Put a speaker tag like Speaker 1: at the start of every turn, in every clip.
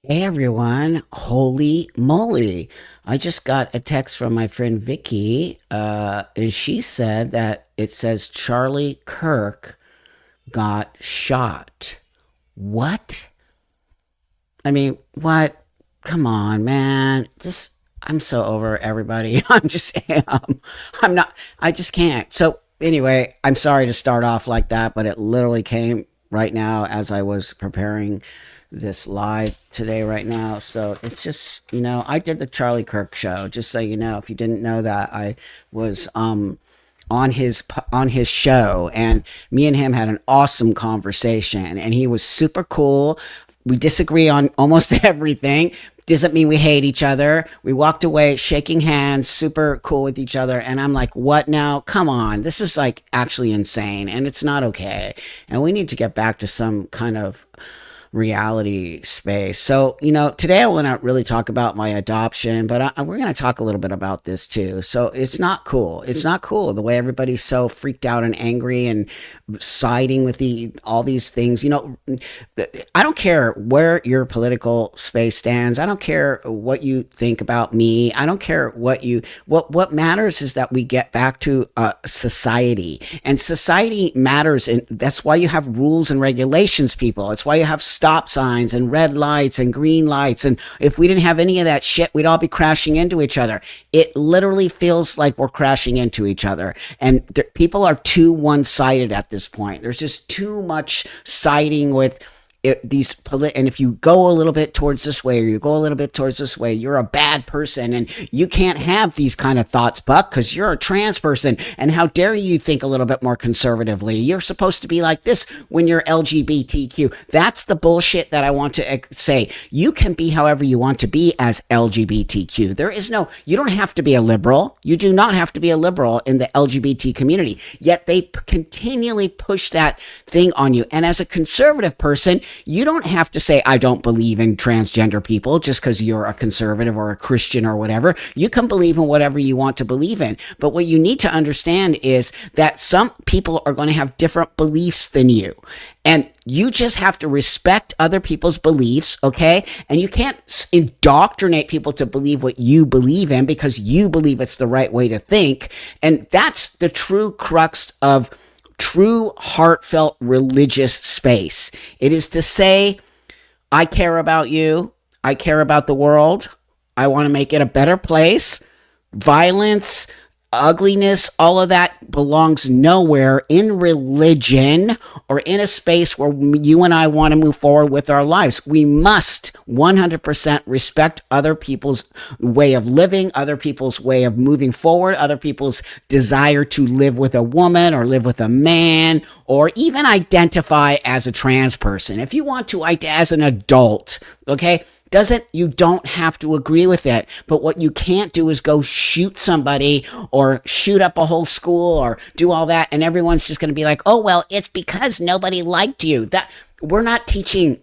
Speaker 1: Hey everyone, holy moly. I just got a text from my friend Vicky, and she said that it says Charlie Kirk got shot. What? I mean, what? Come on, man. I'm so over everybody. I'm not, I just can't. So, anyway, I'm sorry to start off like that, but it literally came right now as I was preparing this live today, right now. So, it's just, I did the Charlie Kirk show, just so you know. If you didn't know that, I was, on his show, and me and him had an awesome conversation, and he was super cool. We disagree on almost everything. Doesn't mean we hate each other. We walked away shaking hands, super cool with each other. And I'm like, what now? Come on. This is like actually insane, and it's not okay. And we need to get back to some kind of reality space. So, today I want to really talk about my adoption, but we're going to talk a little bit about this too. So, it's not cool. It's not cool the way everybody's so freaked out and angry and siding with all these things. I don't care where your political space stands. I don't care what you think about me. I don't care what matters is that we get back to society, and society matters. And that's why you have rules and regulations, people. It's why you have stop signs and red lights and green lights. And if we didn't have any of that shit, we'd all be crashing into each other. It literally feels like we're crashing into each other. And people are too one-sided at this point. There's just too much siding with and if you go a little bit towards this way, or you go a little bit towards this way, you're a bad person, and you can't have these kind of thoughts, Buck, because you're a trans person. And how dare you think a little bit more conservatively? You're supposed to be like this when you're LGBTQ. That's the bullshit that I want to say. You can be however you want to be as LGBTQ. You don't have to be a liberal. You do not have to be a liberal in the LGBT community. Yet they continually push that thing on you. And as a conservative person, you don't have to say, I don't believe in transgender people just because you're a conservative or a Christian or whatever. You can believe in whatever you want to believe in. But what you need to understand is that some people are going to have different beliefs than you. And you just have to respect other people's beliefs, okay? And you can't indoctrinate people to believe what you believe in because you believe it's the right way to think. And that's the true crux of true heartfelt religious space. It is to say, I care about you. I care about the world. I want to make it a better place. Violence, ugliness, all of that belongs nowhere in religion or in a space where you and I want to move forward with our lives. We must 100% respect other people's way of living, other people's way of moving forward, other people's desire to live with a woman or live with a man, or even identify as a trans person. If you want to, as an adult, okay? You don't have to agree with it. But what you can't do is go shoot somebody or shoot up a whole school or do all that, and everyone's just going to be like, oh, well, it's because nobody liked you. That we're not teaching.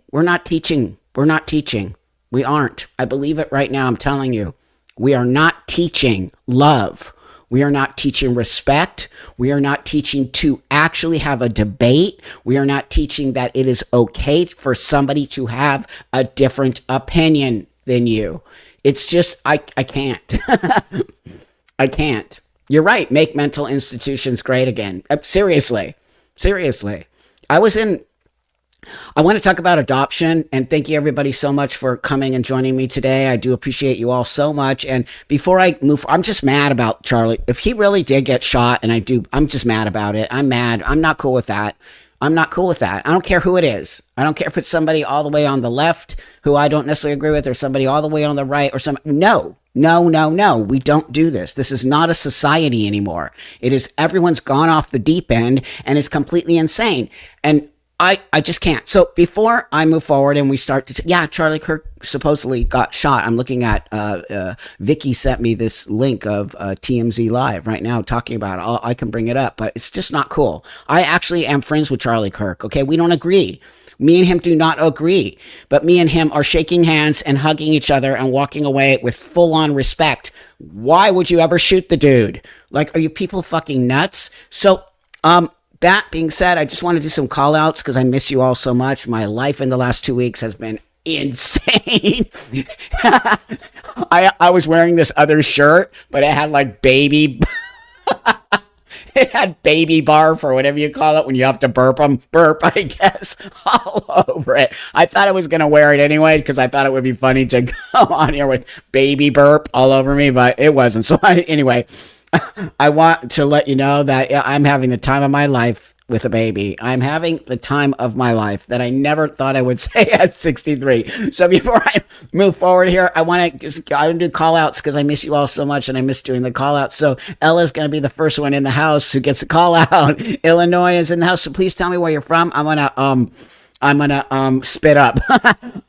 Speaker 1: We aren't. I believe it right now. I'm telling you. We are not teaching love. We are not teaching respect. We are not teaching to actually have a debate. We are not teaching that it is okay for somebody to have a different opinion than you. It's just, I can't. I can't. You're right. Make mental institutions great again. Seriously. I want to talk about adoption, and thank you everybody so much for coming and joining me today. I do appreciate you all so much. And before I move, I'm just mad about Charlie. If he really did get shot, and I'm just mad about it. I'm mad. I'm not cool with that. I don't care who it is. I don't care if it's somebody all the way on the left who I don't necessarily agree with, or somebody all the way on the right, or no. We don't do this. This is not a society anymore. It is, everyone's gone off the deep end and is completely insane. And I just can't. So before I move forward and we start Charlie Kirk supposedly got shot. I'm looking at, Vicky sent me this link of TMZ Live right now talking about it. I can bring it up, but it's just not cool. I actually am friends with Charlie Kirk, okay? We don't agree. Me and him do not agree, but me and him are shaking hands and hugging each other and walking away with full-on respect. Why would you ever shoot the dude? Like, are you people fucking nuts? So, that being said, I just want to do some call outs because I miss you all so much. My life in the last 2 weeks has been insane. I was wearing this other shirt, but it had like baby. It had baby barf or whatever you call it when you have to burp, I guess, all over it. I thought I was going to wear it anyway because I thought it would be funny to come on here with baby burp all over me, but it wasn't. So anyway, I want to let you know that I'm having the time of my life with a baby. I'm having the time of my life that I never thought I would say at 63. So before I move forward here, I want to do call outs because I miss you all so much and I miss doing the call outs. So Ella's going to be the first one in the house who gets a call out. Illinois is in the house. So please tell me where you're from. I'm gonna spit up.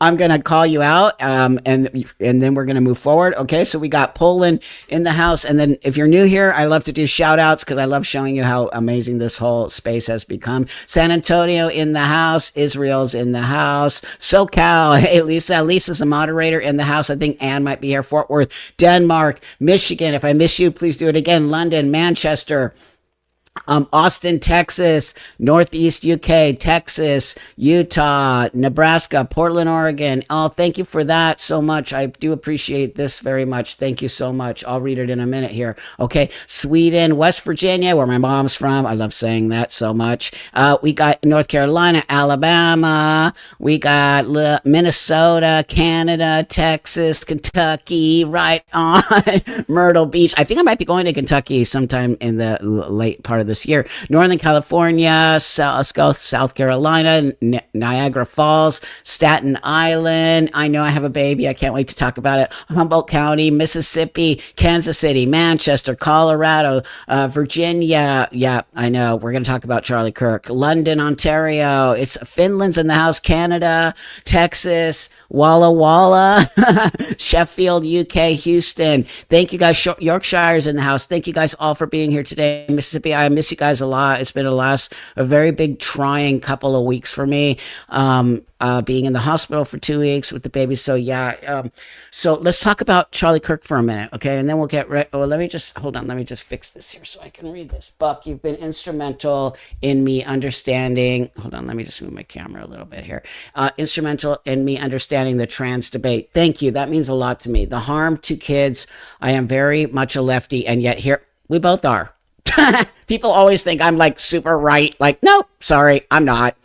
Speaker 1: I'm gonna call you out, and then we're gonna move forward. Okay, so we got Poland in the house, and then if you're new here, I love to do shout outs because I love showing you how amazing this whole space has become. San Antonio in the house, Israel's in the house, SoCal. Hey Lisa, Lisa's a moderator in the house. I think Anne might be here. Fort Worth, Denmark, Michigan. If I miss you, please do it again. London, Manchester. Austin, Texas, Northeast UK, Texas, Utah, Nebraska, Portland, Oregon. Oh, thank you for that so much. I do appreciate this very much. Thank you so much. I'll read it in a minute here. Okay. Sweden, West Virginia, where my mom's from. I love saying that so much. We got North Carolina, Alabama. We got Minnesota, Canada, Texas, Kentucky, right on Myrtle Beach. I think I might be going to Kentucky sometime in the late part of this year. Northern California, South Carolina, Niagara Falls, Staten Island. I know I have a baby. I can't wait to talk about it. Humboldt County, Mississippi, Kansas City, Manchester, Colorado, Virginia. Yeah, I know. We're going to talk about Charlie Kirk. London, Ontario. It's Finland's in the house. Canada, Texas, Walla Walla, Sheffield, UK, Houston. Thank you guys. Yorkshire's in the house. Thank you guys all for being here today. Mississippi, I miss you guys a lot. It's been a very big trying couple of weeks for me. Being in the hospital for 2 weeks with the baby. So yeah. So let's talk about Charlie Kirk for a minute. Okay. And then we'll get right. Oh, hold on. Let me just fix this here so I can read this. Buck, you've been instrumental in me understanding. Hold on. Let me just move my camera a little bit here. Instrumental in me understanding the trans debate. Thank you. That means a lot to me. The harm to kids. I am very much a lefty, and yet here we both are. People always think I'm like super right. Like, no, sorry, I'm not.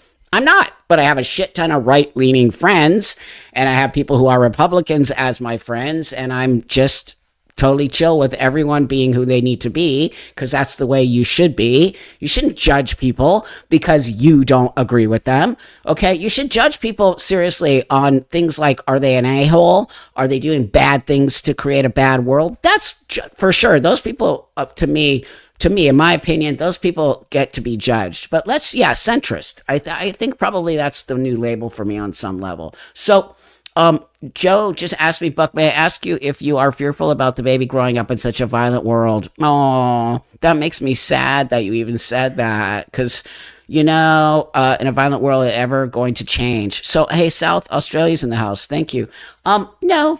Speaker 1: But I have a shit ton of right-leaning friends, and I have people who are Republicans as my friends, and I'm just totally chill with everyone being who they need to be, because that's the way you should be. You shouldn't judge people because you don't agree with them. Okay, you should judge people seriously on things like, are they an a-hole? Are they doing bad things to create a bad world? That's for sure. Those people, to me, in my opinion, those people get to be judged. But centrist. I think probably that's the new label for me on some level. So, Joe just asked me, Buck, may I ask you if you are fearful about the baby growing up in such a violent world? Oh, that makes me sad that you even said that, because, in a violent world, is it ever going to change? So, hey, South Australia's in the house. Thank you. No,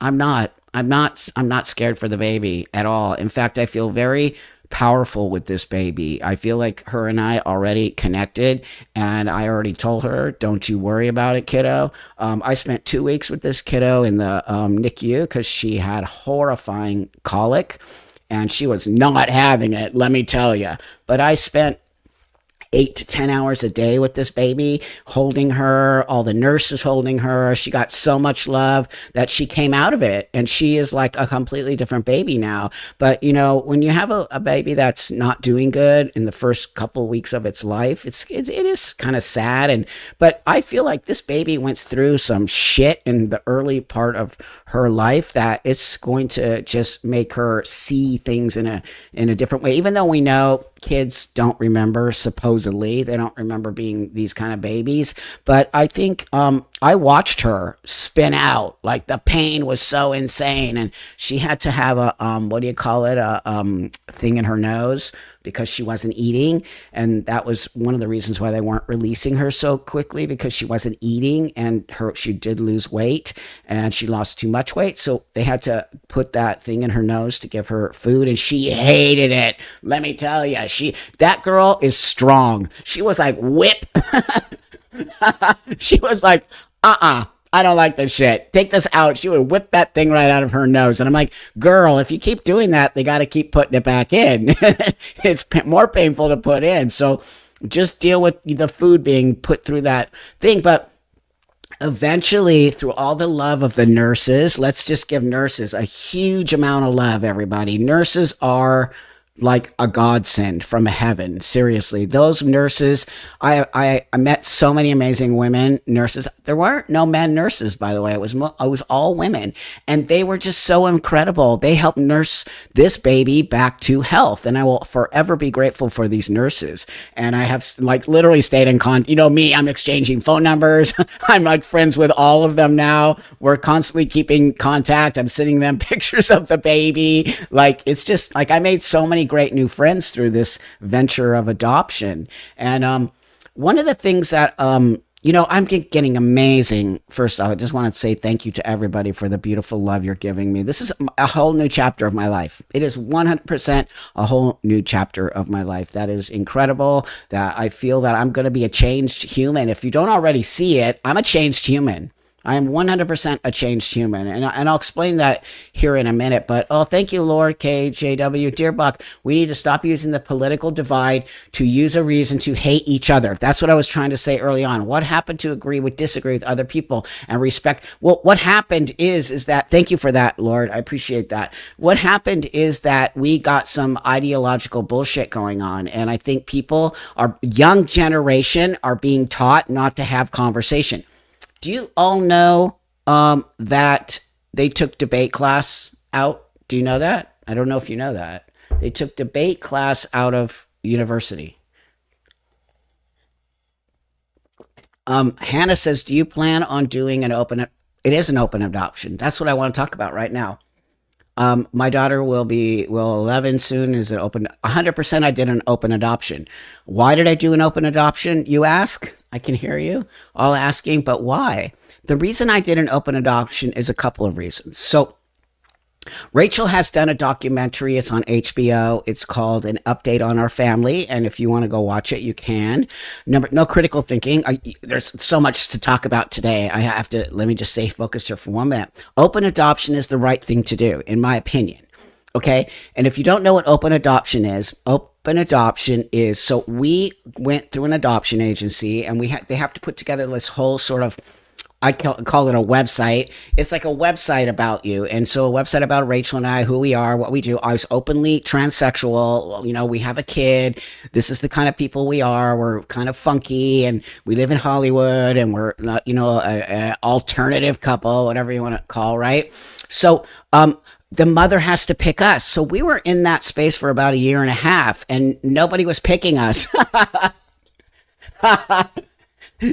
Speaker 1: I'm not. I'm not scared for the baby at all. In fact, I feel very powerful with this baby. I feel like her and I already connected, and I already told her, don't you worry about it, kiddo. I spent 2 weeks with this kiddo in the NICU because she had horrifying colic, and she was not having it, let me tell you. But I spent 8 to 10 hours a day with this baby, holding her, all the nurses holding her. She got so much love that she came out of it, and she is like a completely different baby now. But when you have a baby that's not doing good in the first couple of weeks of its life, it is kind of sad. But I feel like this baby went through some shit in the early part of her life that it's going to just make her see things in a different way. Even though we know kids don't remember, supposedly they don't remember being these kind of babies, but I think I watched her spin out. Like, the pain was so insane, and she had to have a a thing in her nose because she wasn't eating, and that was one of the reasons why they weren't releasing her so quickly, because she wasn't eating, and she did lose weight, and she lost too much weight, so they had to put that thing in her nose to give her food, and she hated it. Let me tell you, that girl is strong. She was like, whip. She was like, I don't like this shit. Take this out. She would whip that thing right out of her nose. And I'm like, girl, if you keep doing that, they got to keep putting it back in. It's more painful to put in. So just deal with the food being put through that thing. But eventually, through all the love of the nurses, let's just give nurses a huge amount of love, everybody. Nurses are like a godsend from heaven. Seriously, those nurses, I met so many amazing women nurses. There weren't no men nurses, by the way. It was all women, and they were just so incredible. They helped nurse this baby back to health, and I will forever be grateful for these nurses. And I have like literally stayed in you know me, I'm exchanging phone numbers. I'm like friends with all of them now. We're constantly keeping contact. I'm sending them pictures of the baby. Like, it's just like I made so many great new friends through this venture of adoption. And one of the things that you know, I'm getting amazing. First off, I just want to say thank you to everybody for the beautiful love you're giving me. This is a whole new chapter of my life. It is 100% a whole new chapter of my life. That is incredible. That I feel that I'm going to be a changed human. If you don't already see it, I'm a changed human. I am 100% a changed human. And I'll explain that here in a minute. But, oh, thank you, Lord KJW. Dear Buck, we need to stop using the political divide to use a reason to hate each other. That's what I was trying to say early on. What happened to disagree with other people and respect? Well, what happened is that, thank you for that, Lord. I appreciate that. What happened is that we got some ideological bullshit going on. And I think people, our young generation, are being taught not to have conversation. Do you all know that they took debate class out? Do you know that? I don't know if you know that. They took debate class out of university. Hannah says, do you plan on doing an open... It is an open adoption. That's what I want to talk about right now. My daughter will 11 soon. Is it open? 100% I did an open adoption. Why did I do an open adoption, you ask? I can hear you all asking, but why? The reason I did an open adoption is a couple of reasons. So Rachel has done a documentary. It's on HBO. It's called An Update on Our Family. And if you want to go watch it, you can. No critical thinking. There's so much to talk about today. Let me just stay focused here for 1 minute. Open adoption is the right thing to do, in my opinion. Okay. And if you don't know what open adoption is, so we went through an adoption agency, and they have to put together this whole sort of, I call it a website. It's like a website about you. And so a website about Rachel and I, who we are, what we do. I was openly transsexual. You know, we have a kid. This is the kind of people we are. We're kind of funky, and we live in Hollywood, and we're not, you know, a alternative couple, whatever you want to call, right? So, the mother has to pick us. So we were in that space for about 1.5 years, and nobody was picking us.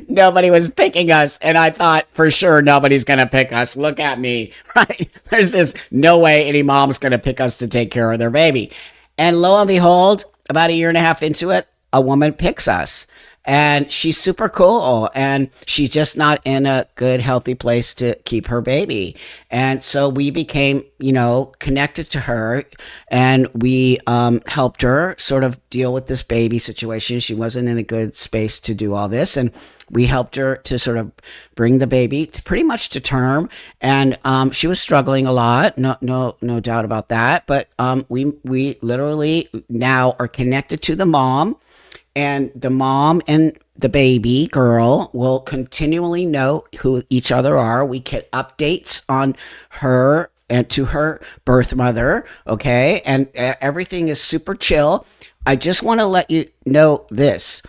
Speaker 1: Nobody was picking us, and I thought, for sure, nobody's going to pick us. Look at me, right? There's just no way any mom's going to pick us to take care of their baby. And lo and behold, about 1.5 years into it, a woman picks us. And she's super cool, and she's just not in a good, healthy place to keep her baby. And so we became, you know, connected to her, and we helped her sort of deal with this baby situation. She wasn't in a good space to do all this, and we helped her to sort of bring the baby to pretty much to term. And she was struggling a lot, no doubt about that. But we literally now are connected to the mom. And the mom and the baby girl will continually know who each other are. We get updates on her and to her birth mother, okay? And everything is super chill. I just want to let you know this.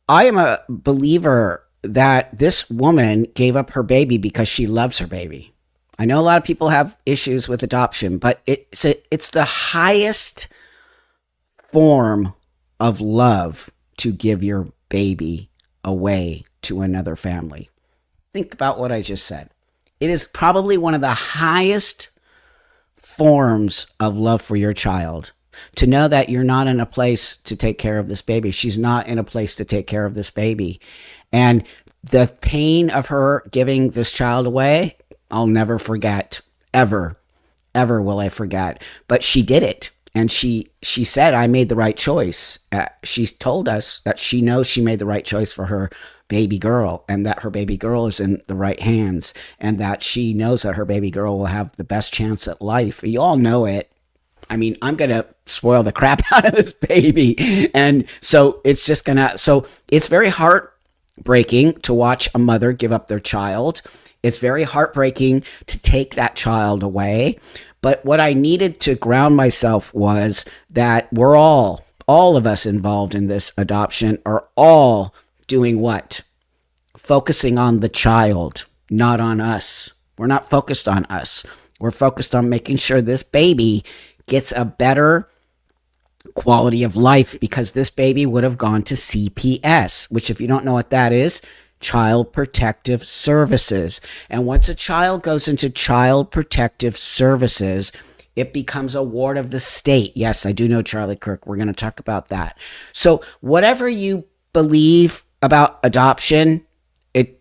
Speaker 1: I am a believer that this woman gave up her baby because she loves her baby. I know a lot of people have issues with adoption, but it's the highest form of love to give your baby away to another family. Think about what I just said. It is probably one of the highest forms of love for your child, to know that you're not in a place to take care of this baby. She's not in a place to take care of this baby. And the pain of her giving this child away, I'll never forget. Ever will I forget. But she did it. And she said, I made the right choice. She's told us that she knows she made the right choice for her baby girl, and that her baby girl is in the right hands, and that she knows that her baby girl will have the best chance at life. You all know it. I mean, I'm going to spoil the crap out of this baby. And so it's just going to, so it's very heartbreaking to watch a mother give up their child. It's very heartbreaking to take that child away. But what I needed to ground myself was that we're all of us involved in this adoption are all doing what? Focusing on the child, not on us. We're not focused on us. We're focused on making sure this baby gets a better quality of life, because this baby would have gone to CPS, which, if you don't know what that is, Child Protective Services. And once a child goes into Child Protective Services, it becomes a ward of the state. Yes, I do know, Charlie Kirk. We're going to talk about that. So whatever you believe about adoption,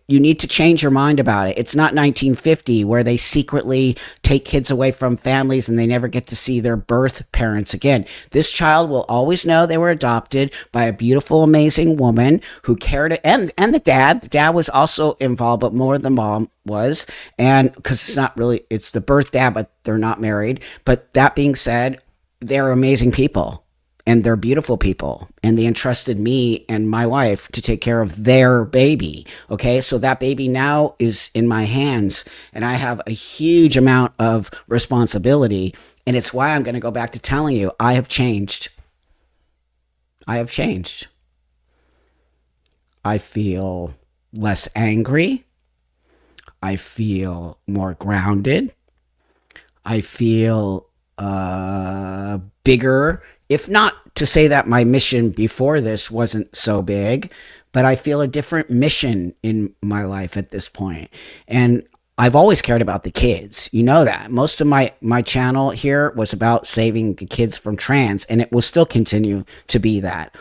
Speaker 1: you need to change your mind about it. It's not 1950 where they secretly take kids away from families and they never get to see their birth parents again. This child will always know they were adopted by a beautiful, amazing woman who cared, and the dad. The dad was also involved, but more than mom was. And because it's not really, it's the birth dad, but they're not married. But that being said, they're amazing people. And they're beautiful people, and they entrusted me and my wife to take care of their baby. Okay, so that baby now is in my hands, and I have a huge amount of responsibility. And it's why I'm going to go back to telling you, I have changed. I have changed. I feel less angry. I feel more grounded. I feel bigger. If not to say that my mission before this wasn't so big, but I feel a different mission in my life at this point. And I've always cared about the kids. You know that. Most of my channel here was about saving the kids from trans, and it will still continue to be that.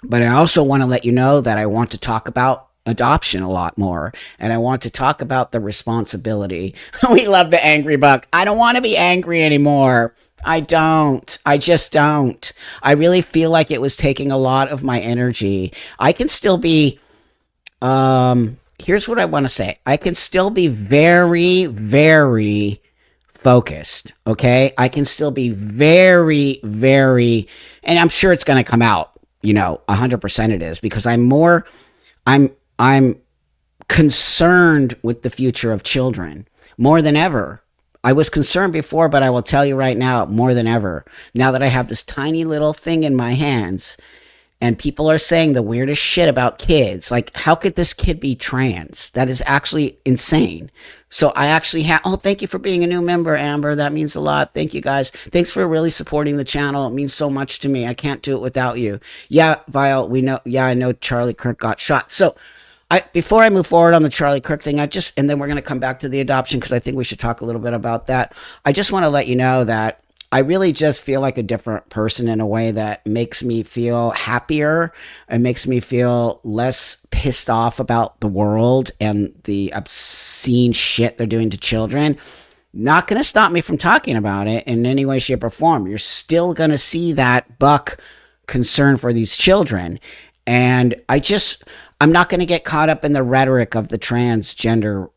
Speaker 1: But I also want to let you know that I want to talk about adoption a lot more, and I want to talk about the responsibility. We love the angry buck. I don't want to be angry anymore. I don't. I just don't. I really feel like it was taking a lot of my energy. I can still be, here's what I want to say. I can still be very, very focused. Okay. I can still be very, very, and I'm sure it's going to come out, 100% it is, because I'm concerned with the future of children more than ever. I was concerned before, but I will tell you right now, more than ever, now that I have this tiny little thing in my hands, and people are saying the weirdest shit about kids. Like, how could this kid be trans? That is actually insane. So I actually have, thank you for being a new member, Amber. That means a lot. Thank you, guys. Thanks for really supporting the channel. It means so much to me. I can't do it without you. Yeah, Vile, we know. Yeah, I know Charlie Kirk got shot. So before I move forward on the Charlie Kirk thing, and then we're going to come back to the adoption, because I think we should talk a little bit about that. I just want to let you know that I really just feel like a different person in a way that makes me feel happier. It makes me feel less pissed off about the world and the obscene shit they're doing to children. Not going to stop me from talking about it in any way, shape, or form. You're still going to see that buck concern for these children. And I'm not going to get caught up in the rhetoric of the transgender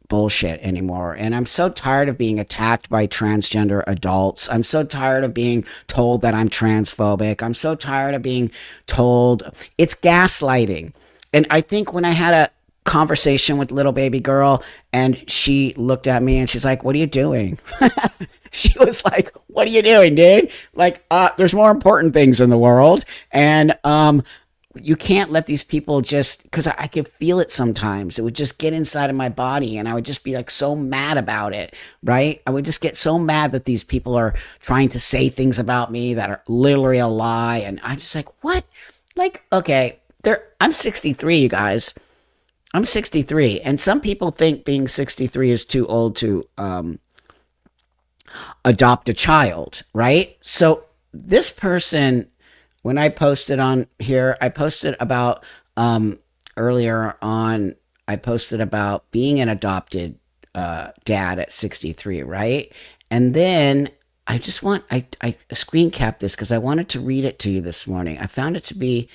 Speaker 1: bullshit anymore. And I'm so tired of being attacked by transgender adults. I'm so tired of being told that I'm transphobic. I'm so tired of being told it's gaslighting. And I think when I had a conversation with little baby girl, and she looked at me and she's like, "What are you doing?" She was like, "What are you doing, dude? Like, there's more important things in the world." And, you can't let these people because I could feel it sometimes. It would just get inside of my body, and I would just be like so mad about it, right? I would just get so mad that these people are trying to say things about me that are literally a lie. And I'm just like, what? Like, okay, I'm 63, you guys. I'm 63. And some people think being 63 is too old to adopt a child, right? So this person, when I posted on here, I posted about earlier on, I posted about being an adopted dad at 63, right? And then I screen capped this because I wanted to read it to you this morning. I found it to be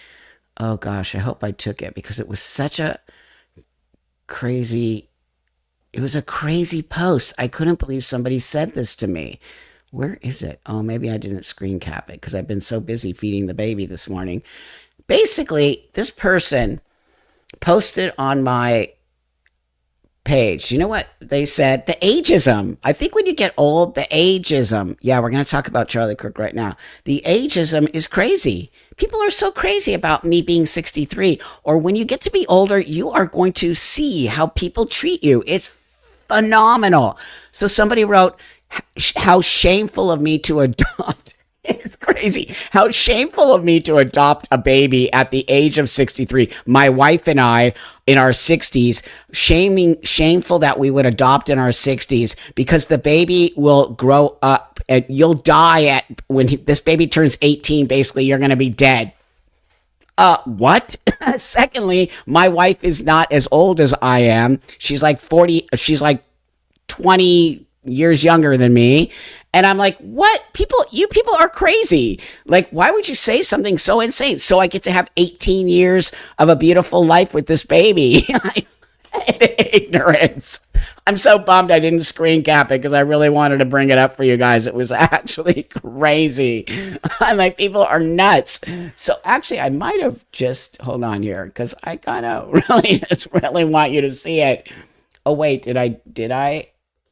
Speaker 1: Oh gosh, I hope I took it because it was such a crazy, it was a crazy post. I couldn't believe somebody said this to me. Where is it? Oh, maybe I didn't screen cap it because I've been so busy feeding the baby this morning. Basically, this person posted on my page. You know what they said? The ageism. I think when you get old, the ageism. Yeah, we're going to talk about Charlie Kirk right now. The ageism is crazy. People are so crazy about me being 63. Or when you get to be older, you are going to see how people treat you. It's phenomenal. So somebody wrote, how shameful of me to adopt. It's crazy. How shameful of me to adopt a baby at the age of 63. My wife and I in our 60s, shameful that we would adopt in our 60s because the baby will grow up and you'll die at this baby turns 18. Basically, you're going to be dead. What? Secondly, my wife is not as old as I am. She's like 40. She's like 20 years younger than me. And I'm like, what? You people are crazy. Like, why would you say something so insane? So I get to have 18 years of a beautiful life with this baby. Ignorance. I'm so bummed I didn't screen cap it because I really wanted to bring it up for you guys. It was actually crazy. I'm like, people are nuts. So actually, I might have just, hold on here, because I kind of really want you to see it. Oh, wait, did I?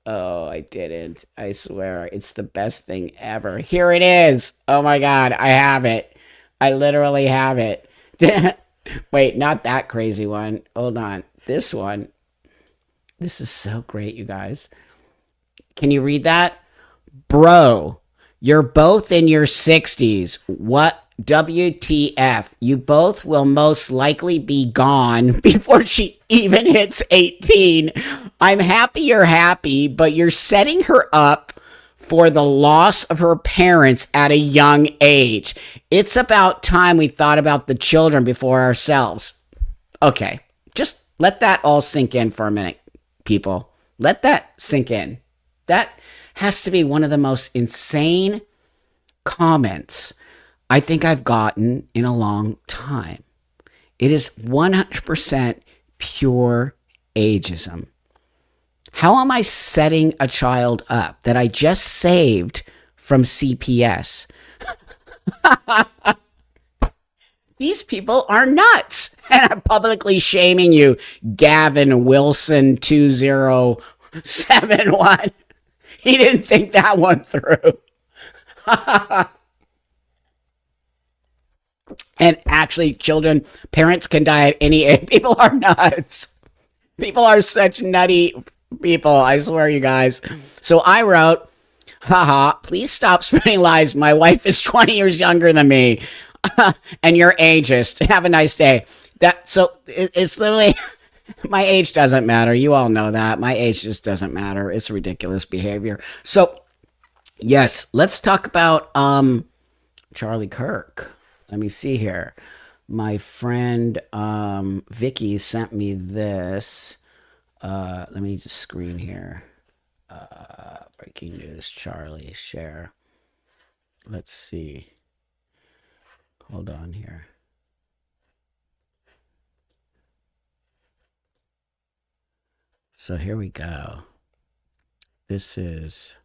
Speaker 1: Oh, I didn't. I swear. It's the best thing ever. Here it is. Oh my God. I have it. I literally have it. Wait, not that crazy one. Hold on. This one. This is so great, you guys. Can you read that? Bro, you're both in your 60s. What? WTF. You both will most likely be gone before she even hits 18. I'm happy you're happy, but you're setting her up for the loss of her parents at a young age. It's about time we thought about the children before ourselves. Okay, just let that all sink in for a minute, people. Let that sink in. That has to be one of the most insane comments I think I've gotten in a long time. It is 100% pure ageism. How am I setting a child up that I just saved from CPS? These people are nuts. And I'm publicly shaming you, Gavin Wilson 2071. He didn't think that one through. And actually, parents can die at any age. People are nuts. People are such nutty people. I swear, you guys. So I wrote, haha, please stop spreading lies. My wife is 20 years younger than me. And you're ageist. Have a nice day. It's literally, my age doesn't matter. You all know that. My age just doesn't matter. It's ridiculous behavior. So, yes, let's talk about Charlie Kirk. Let me see here. My friend Vicky sent me this. Let me just screen here. Breaking news, Charlie, share. Let's see. Hold on here. So here we go. This is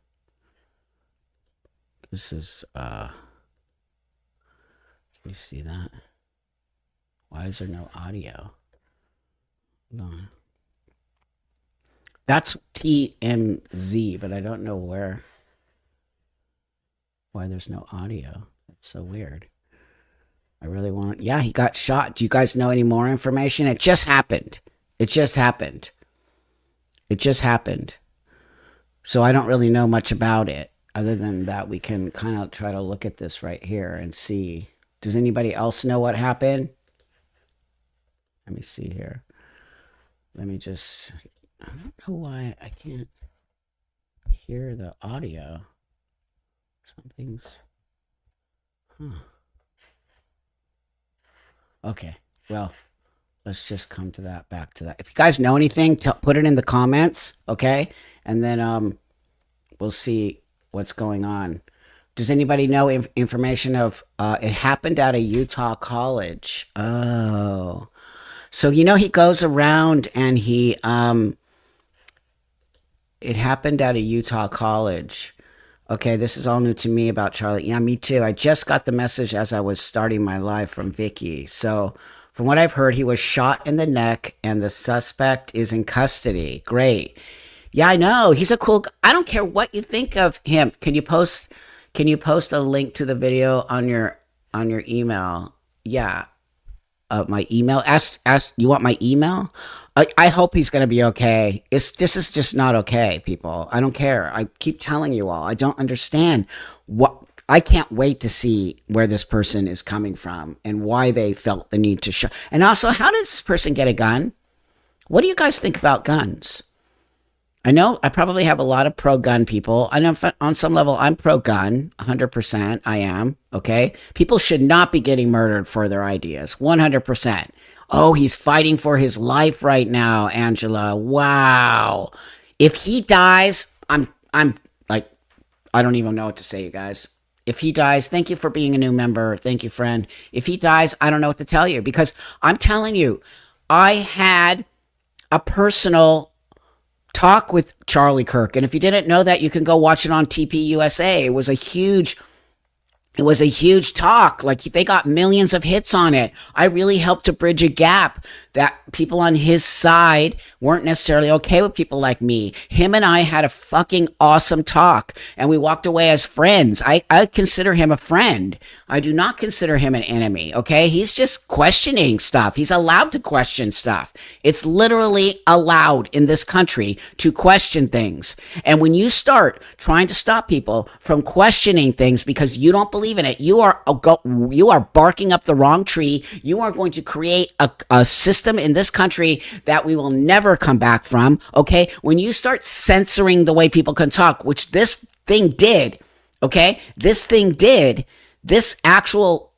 Speaker 1: you see that? Why is there no audio? Hold on. That's TMZ, but I don't know why there's no audio. That's so weird. I really want, yeah, he got shot. Do you guys know any more information? It just happened. It just happened. So I don't really know much about it other than that we can kind of try to look at this right here and see. Does anybody else know what happened? Let me see here. I don't know why I can't hear the audio. Something's, Okay, well, let's just come to that, back to that. If you guys know anything, put it in the comments, okay? And then we'll see what's going on. Does anybody know information of it happened at a Utah college? Oh. So he goes around and it happened at a Utah college. Okay, this is all new to me about Charlie. Yeah, me too. I just got the message as I was starting my live from Vicky. So, from what I've heard, he was shot in the neck and the suspect is in custody. Great. Yeah, I know. He's a cool I don't care what you think of him. Can you post a link to the video on your email? Yeah. My email. Ask. You want my email? I hope he's gonna be okay. This is just not okay, people. I don't care. I keep telling you all. I don't understand what. I can't wait to see where this person is coming from and why they felt the need to show. And also, how does this person get a gun? What do you guys think about guns? I know I probably have a lot of pro-gun people. I know on some level I'm pro-gun, 100%. I am, okay? People should not be getting murdered for their ideas, 100%. Oh, he's fighting for his life right now, Angela. Wow. If he dies, I'm like, I don't even know what to say, you guys. If he dies, thank you for being a new member. Thank you, friend. If he dies, I don't know what to tell you because I'm telling you, I had a personal talk with Charlie Kirk. And if you didn't know that, you can go watch it on TP USA. It was a huge talk. Like they got millions of hits on it. I really helped to bridge a gap that people on his side weren't necessarily okay with people like me. Him and I had a fucking awesome talk and we walked away as friends. I consider him a friend. I do not consider him an enemy. Okay. He's just questioning stuff. He's allowed to question stuff. It's literally allowed in this country to question things. And when you start trying to stop people from questioning things because you don't believe in it, you are barking up the wrong tree. You are going to create a system in this country that we will never come back from. Okay. When you start censoring the way people can talk, which this thing did, okay, this actual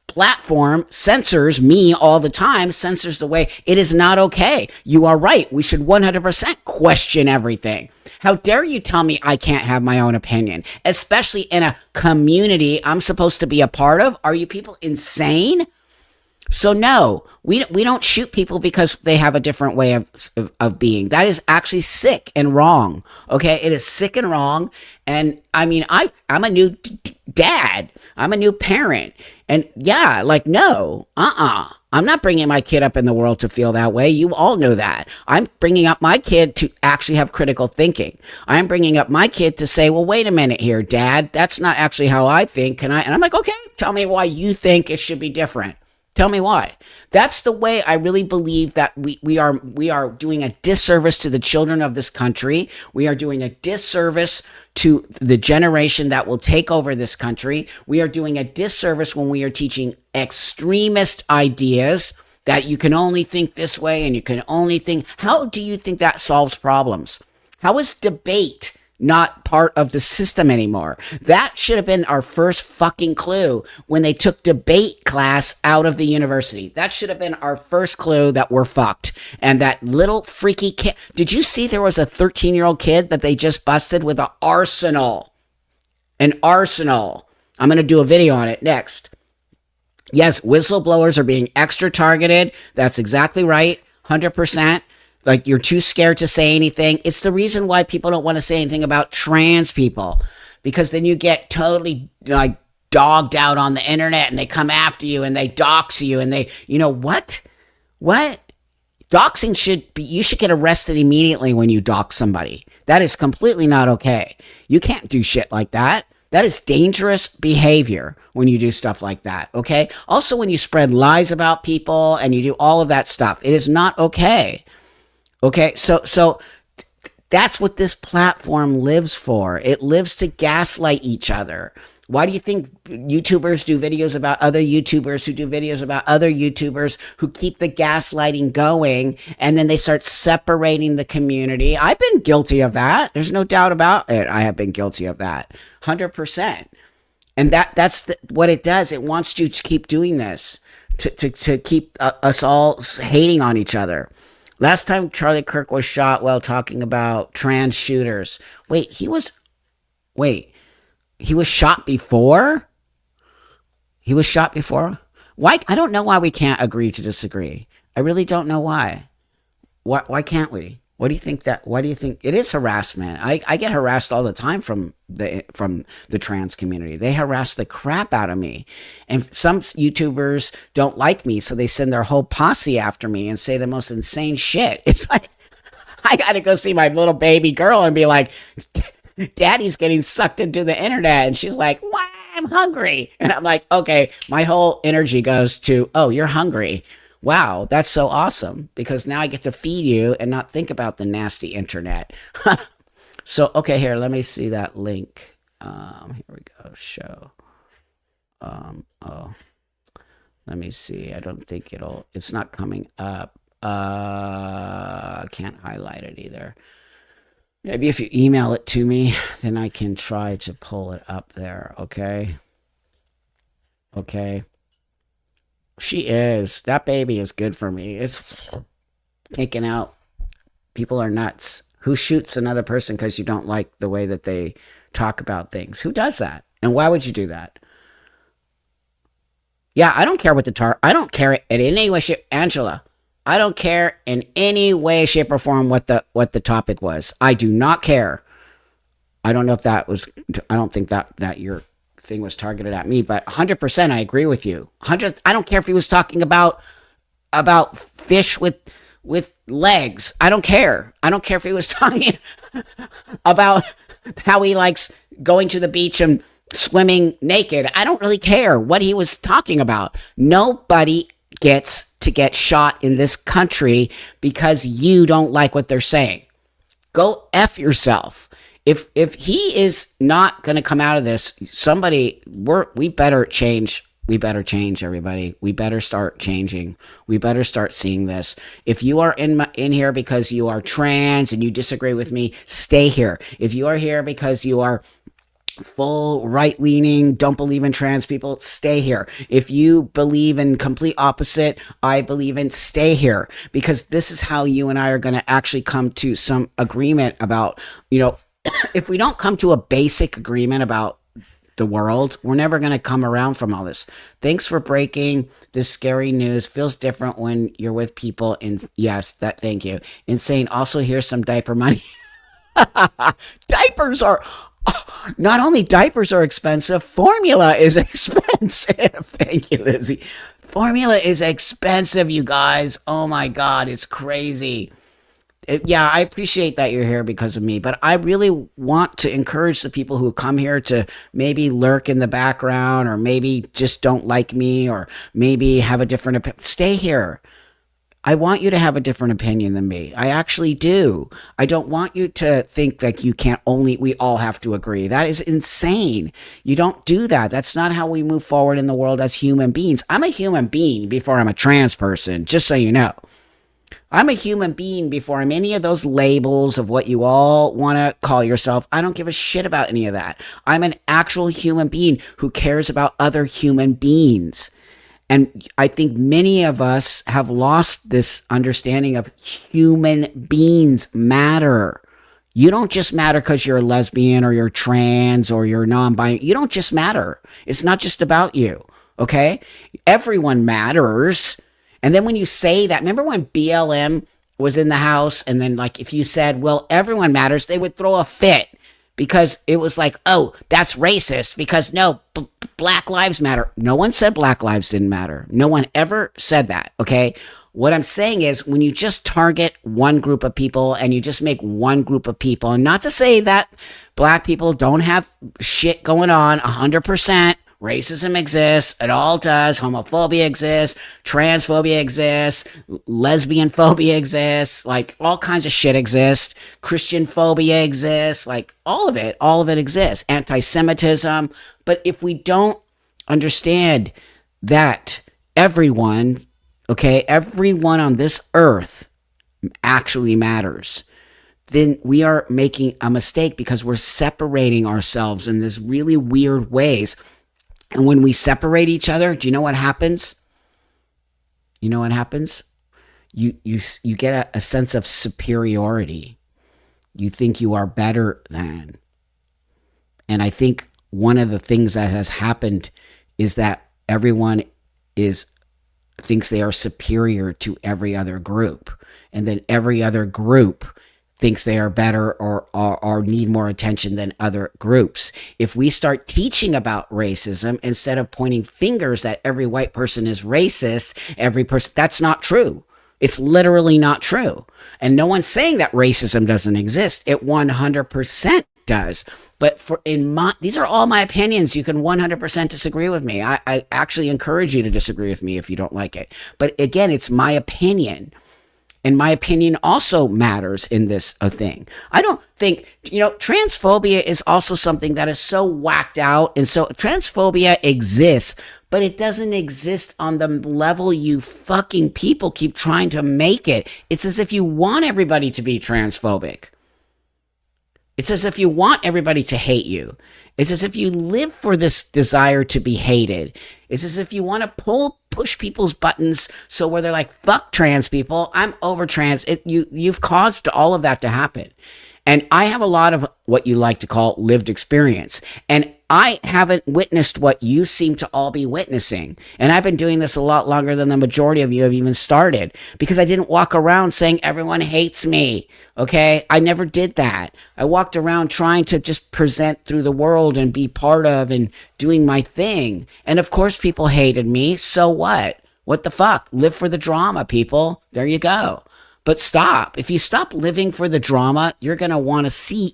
Speaker 1: platform censors me all the time, censors the way it is not okay. You are right. We should 100% question everything. How dare you tell me I can't have my own opinion, especially in a community I'm supposed to be a part of? Are you people insane? So no, we don't shoot people because they have a different way of being. That is actually sick and wrong. Okay, it is sick and wrong. And I mean, I'm a new dad. I'm a new parent. And yeah, like no, I'm not bringing my kid up in the world to feel that way. You all know that. I'm bringing up my kid to actually have critical thinking. I'm bringing up my kid to say, well, wait a minute here, Dad. That's not actually how I think. Can I? And I'm like, okay, tell me why you think it should be different. Tell me why. That's the way I really believe that we are doing a disservice to the children of this country. We are doing a disservice to the generation that will take over this country. We are doing a disservice when we are teaching extremist ideas that you can only think this way and you can only think. How do you think that solves problems? How is debate not part of the system anymore? That should have been our first fucking clue when they took debate class out of the university. That should have been our first clue that we're fucked. And that little freaky kid. Did you see there was a 13-year-old kid that they just busted with an arsenal? An arsenal. I'm going to do a video on it next. Yes, whistleblowers are being extra targeted. That's exactly right. 100%. Like you're too scared to say anything. It's the reason why people don't want to say anything about trans people, because then you get totally like dogged out on the internet and they come after you and they dox you and they, what? Doxing you should get arrested immediately when you dox somebody. That is completely not okay. You can't do shit like that. That is dangerous behavior when you do stuff like that, okay? Also, when you spread lies about people and you do all of that stuff, it is not okay. Okay, so that's what this platform lives for. It lives to gaslight each other. Why do you think YouTubers do videos about other YouTubers who do videos about other YouTubers who keep the gaslighting going, and then they start separating the community? I've been guilty of that. There's no doubt about it. I have been guilty of that. 100%. And that's what it does. It wants you to keep doing this, to keep us all hating on each other. Last time Charlie Kirk was shot while talking about trans shooters. Wait, He was shot before? He was shot before? Why? I don't know why we can't agree to disagree. I really don't know why. Why can't we? What do you think that? Why do you think it is harassment? I get harassed all the time from the trans community. They harass the crap out of me, and some YouTubers don't like me, so they send their whole posse after me and say the most insane shit. It's like I got to go see my little baby girl and be like, "Daddy's getting sucked into the internet," and she's like, "Why? I'm hungry," and I'm like, "Okay." My whole energy goes to, "Oh, you're hungry." Wow, that's so awesome because now I get to feed you and not think about the nasty internet. So, okay, here, let me see that link. Here we go, show. Oh, let me see. I don't think it's not coming up. I can't highlight it either. Maybe if you email it to me, then I can try to pull it up there, okay? Okay. She is. That baby is good for me. It's taking out. People are nuts. Who shoots another person because you don't like the way that they talk about things? Who does that? And why would you do that? Yeah, I don't care what I don't care in any way, shape, Angela. I don't care in any way, shape, or form what the topic was. I do not care. I don't know if that was. I don't think that your thing was targeted at me, but 100% I agree with you. 100. I don't care if he was talking about fish with legs. I don't care. I don't care if he was talking about how he likes going to the beach and swimming naked. I don't really care what he was talking about. Nobody gets to get shot in this country because you don't like what they're saying. Go F yourself. If he is not going to come out of this, we better change. We better change, everybody. We better start changing. We better start seeing this. If you are in here because you are trans and you disagree with me, stay here. If you are here because you are full right-leaning, don't believe in trans people, stay here. If you believe in complete opposite, I believe in, stay here. Because this is how you and I are going to actually come to some agreement about, if we don't come to a basic agreement about the world, we're never going to come around from all this. Thanks for breaking this scary news. Feels different when you're with people. Thank you. Insane. Also, here's some diaper money. Diapers are, not only diapers are expensive, formula is expensive. Thank you, Lizzie. Formula is expensive, you guys. Oh my God, it's crazy. Yeah, I appreciate that you're here because of me, but I really want to encourage the people who come here to maybe lurk in the background or maybe just don't like me or maybe have a different opinion. Stay here. I want you to have a different opinion than me. I actually do. I don't want you to think that we all have to agree. That is insane. You don't do that. That's not how we move forward in the world as human beings. I'm a human being before I'm a trans person, just so you know. I'm a human being before I'm any of those labels of what you all want to call yourself. I don't give a shit about any of that. I'm an actual human being who cares about other human beings. And I think many of us have lost this understanding of human beings matter. You don't just matter because you're a lesbian or you're trans or you're non-binary. You don't just matter. It's not just about you, okay? Everyone matters. And then when you say that, remember when BLM was in the house and then like if you said, well, everyone matters, they would throw a fit because it was like, oh, that's racist because no, Black Lives Matter. No one said Black Lives didn't matter. No one ever said that, okay? What I'm saying is when you just target one group of people and you just make one group of people, and not to say that Black people don't have shit going on 100%, racism exists. It all does. Homophobia exists. Transphobia exists. Lesbian phobia exists. Like all kinds of shit exists. Christian phobia exists. Like all of it exists. Anti-Semitism. But if we don't understand that everyone on this earth actually matters, then we are making a mistake because we're separating ourselves in this really weird ways. And when we separate each other, do you know what happens? You know what happens? You get a sense of superiority. You think you are better than. And I think one of the things that has happened is that everyone is thinks they are superior to every other group, and then every other group thinks they are better or need more attention than other groups. If we start teaching about racism instead of pointing fingers that every white person is racist, every person, that's not true. It's literally not true. And no one's saying that racism doesn't exist. It 100% does. But these are all my opinions. You can 100% disagree with me. I actually encourage you to disagree with me if you don't like it. But again, it's my opinion. And my opinion also matters in this thing. I don't think, transphobia is also something that is so whacked out. And so transphobia exists, but it doesn't exist on the level you fucking people keep trying to make it. It's as if you want everybody to be transphobic. It's as if you want everybody to hate you. It's as if you live for this desire to be hated. It's as if you want to push people's buttons so where they're like, fuck trans people, I'm over trans. You've caused all of that to happen. And I have a lot of what you like to call lived experience. And I haven't witnessed what you seem to all be witnessing. And I've been doing this a lot longer than the majority of you have even started, because I didn't walk around saying everyone hates me. Okay? I never did that. I walked around trying to just present through the world and be part of and doing my thing. And of course people hated me. So what? What the fuck? Live for the drama, people. There you go. But stop. If you stop living for the drama, you're going to want to see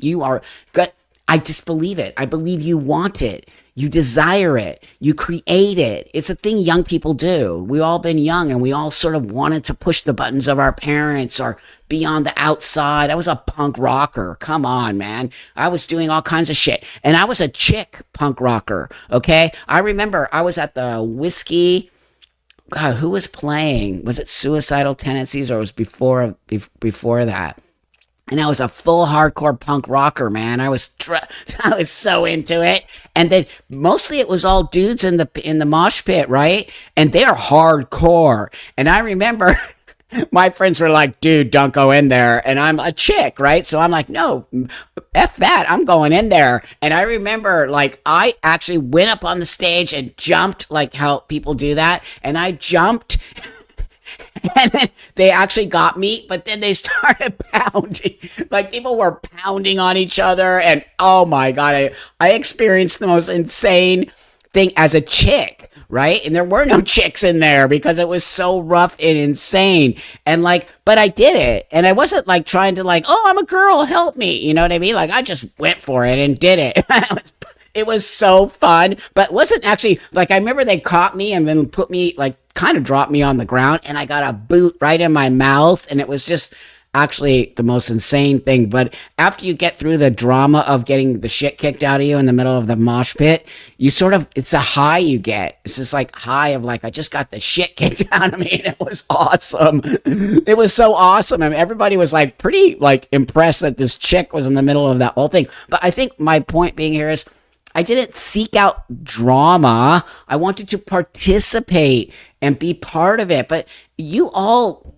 Speaker 1: I just believe it. I believe you want it. You desire it. You create it. It's a thing young people do. We've all been young and we all sort of wanted to push the buttons of our parents or be on the outside. I was a punk rocker. Come on, man. I was doing all kinds of shit. And I was a chick punk rocker. Okay. I remember I was at the Whiskey. God, who was playing? Was it Suicidal Tendencies or was before that? And I was a full hardcore punk rocker, man. I was so into it. And then mostly it was all dudes in the mosh pit, right? And they're hardcore. And I remember my friends were like, dude, don't go in there. And I'm a chick, right? So I'm like, no, F that. I'm going in there. And I remember, like, I actually went up on the stage and jumped, like how people do that. And I jumped. And then they actually got me, but then they started pounding. Like, people were pounding on each other. And oh my God, I experienced the most insane thing as a chick, right? And there were no chicks in there because it was so rough and insane. And like, but I did it. And I wasn't like trying to like, oh, I'm a girl, help me. You know what I mean? Like, I just went for it and did it. It was so fun, but it wasn't actually like, I remember they caught me and then put me like, kind of dropped me on the ground and I got a boot right in my mouth. And it was just actually the most insane thing. But after you get through the drama of getting the shit kicked out of you in the middle of the mosh pit, you sort of, it's a high you get. It's just like high of like, I just got the shit kicked out of me and it was awesome. It was so awesome. I mean, everybody was like pretty like impressed that this chick was in the middle of that whole thing. But I think my point being here is, I didn't seek out drama. I wanted to participate and be part of it. But you all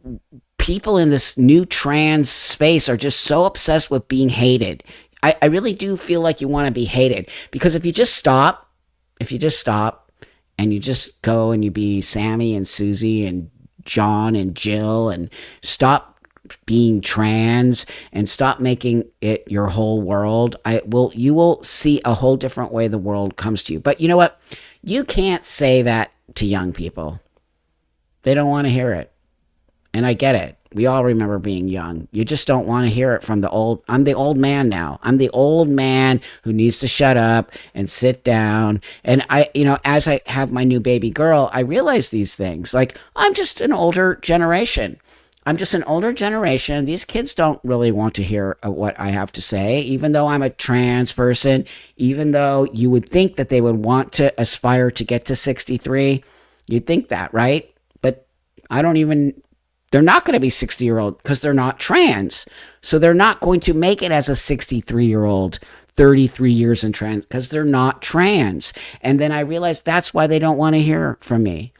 Speaker 1: people in this new trans space are just so obsessed with being hated. I really do feel like you want to be hated, because if you just stop and you just go and you be Sammy and Susie and John and Jill and stop being trans and stop making it your whole world, you will see a whole different way the world comes to you. But you know what? You can't say that to young people. They don't want to hear it. And I get it. We all remember being young. You just don't want to hear it from the old. I'm the old man now. I'm the old man who needs to shut up and sit down. And as I have my new baby girl, I realize these things. Like, I'm just an older generation. These kids don't really want to hear what I have to say, even though I'm a trans person, even though you would think that they would want to aspire to get to 63. You'd think that, right? But they're not going to be 60-year-old because they're not trans. So they're not going to make it as a 63-year-old, 33 years in trans, because they're not trans. And then I realized that's why they don't want to hear from me,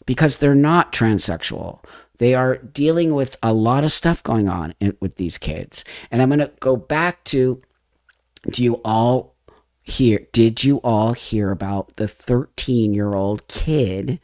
Speaker 1: because they're not transsexual. They are dealing with a lot of stuff going on with these kids. And I'm going to go back to, do you all Here, did you all hear about the 13-year-old kid?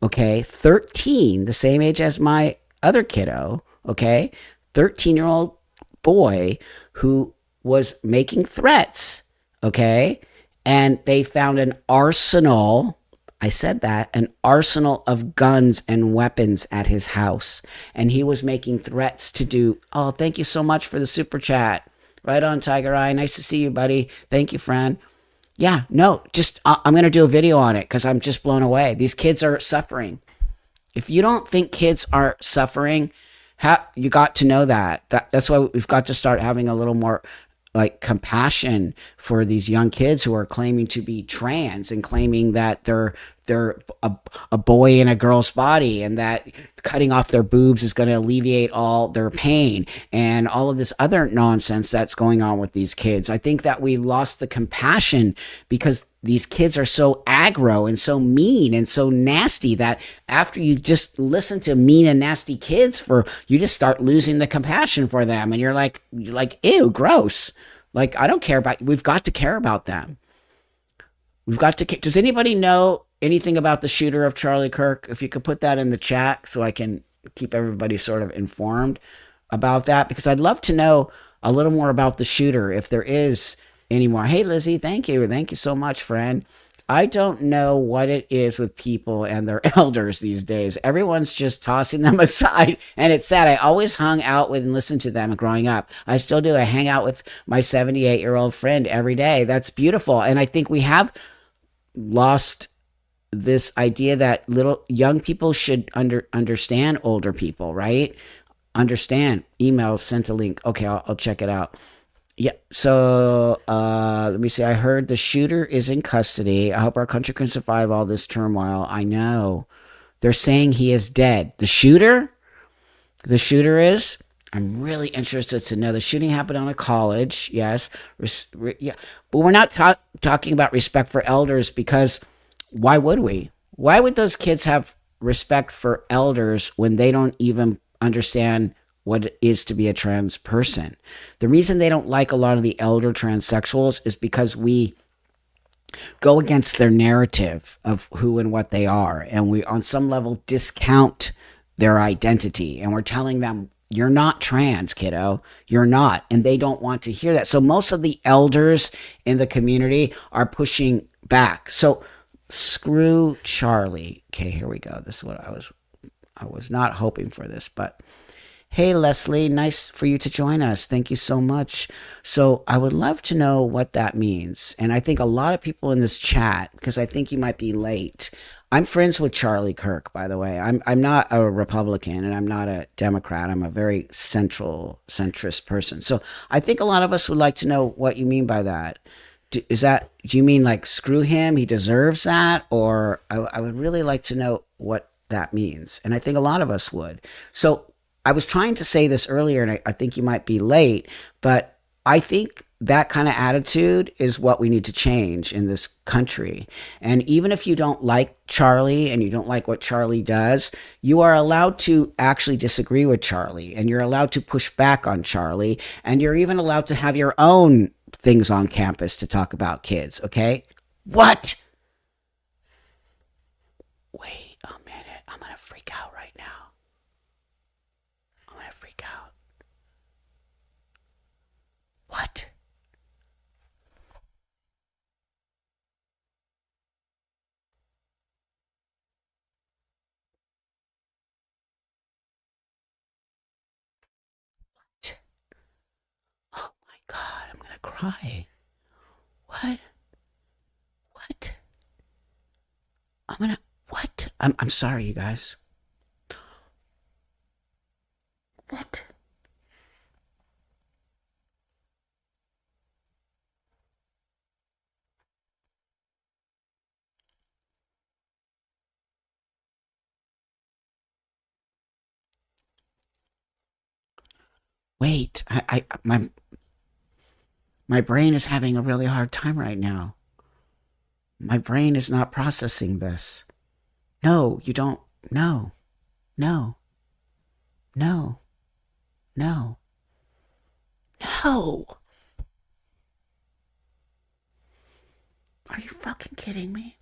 Speaker 1: Okay, 13, the same age as my other kiddo. Okay, 13-year-old boy who was making threats. Okay, and they found an arsenal. I said that, an arsenal of guns and weapons at his house. And he was making threats to do, oh, thank you so much for the super chat. Right on, Tiger Eye. Nice to see you, buddy. Thank you, friend. Yeah, no, just I'm going to do a video on it because I'm just blown away. These kids are suffering. If you don't think kids are suffering, you got to know that's why we've got to start having a little more like compassion for these young kids who are claiming to be trans and claiming that they're a boy in a girl's body and that cutting off their boobs is going to alleviate all their pain and all of this other nonsense that's going on with these kids. I think that we lost the compassion because these kids are so aggro and so mean and so nasty that after you just listen to mean and nasty kids you just start losing the compassion for them and you're like ew, gross. Like, I don't care about, we've got to care about them. We've got to, does anybody know anything about the shooter of Charlie Kirk? If you could put that in the chat so I can keep everybody sort of informed about that, because I'd love to know a little more about the shooter, if there is any more. Hey, Lizzie, thank you. Thank you so much, friend. I don't know what it is with people and their elders these days. Everyone's just tossing them aside, and it's sad. I always hung out with and listened to them growing up. I still do. I hang out with my 78-year-old friend every day. That's beautiful. And I think we have lost this idea that little young people should understand older people, right? Understand. Emails, sent a link. Okay, I'll check it out. Yeah. So let me see. I heard the shooter is in custody. I hope our country can survive all this turmoil. I know. They're saying he is dead. The shooter? The shooter is? I'm really interested to know. The shooting happened on a college. Yes. Yeah. But we're not talking about respect for elders because why would we? Why would those kids have respect for elders when they don't even understand what it is to be a trans person? The reason they don't like a lot of the elder transsexuals is because we go against their narrative of who and what they are. And we, on some level, discount their identity. And we're telling them, you're not trans, kiddo. You're not. And they don't want to hear that. So most of the elders in the community are pushing back. So screw Charlie. Okay, here we go. This is what I was not hoping for this, but hey, Leslie, nice for you to join us. Thank you so much. So I would love to know what that means. And I think a lot of people in this chat, because I think you might be late. I'm friends with Charlie Kirk, by the way. I'm not a Republican and I'm not a Democrat. I'm a very centrist person. So I think a lot of us would like to know what you mean by that. Do you mean like screw him? He deserves that? Or I would really like to know what that means. And I think a lot of us would. So I was trying to say this earlier, and I think you might be late, but I think that kind of attitude is what we need to change in this country. And even if you don't like Charlie and you don't like what Charlie does, you are allowed to actually disagree with Charlie, and you're allowed to push back on Charlie, and you're even allowed to have your own things on campus to talk about kids, okay? What? Wait a minute. I'm going to freak out right now. I'm going to freak out. What? Oh my God, I'm going to cry. What? What? What? I'm sorry, you guys. What? Wait, my brain is having a really hard time right now. My brain is not processing this. No, you don't. No, no, no, no, no. fucking kidding me?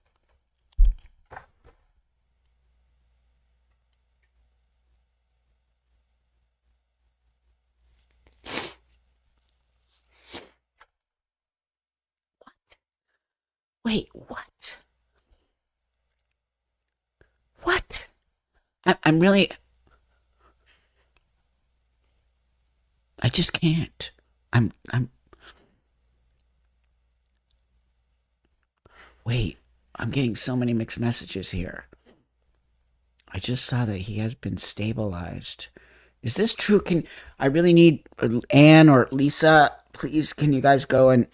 Speaker 1: Wait, what? What? I'm really. I just can't. I'm. Wait, I'm getting so many mixed messages here. I just saw that he has been stabilized. Is this true? I really need Anne or Lisa? Please, can you guys go and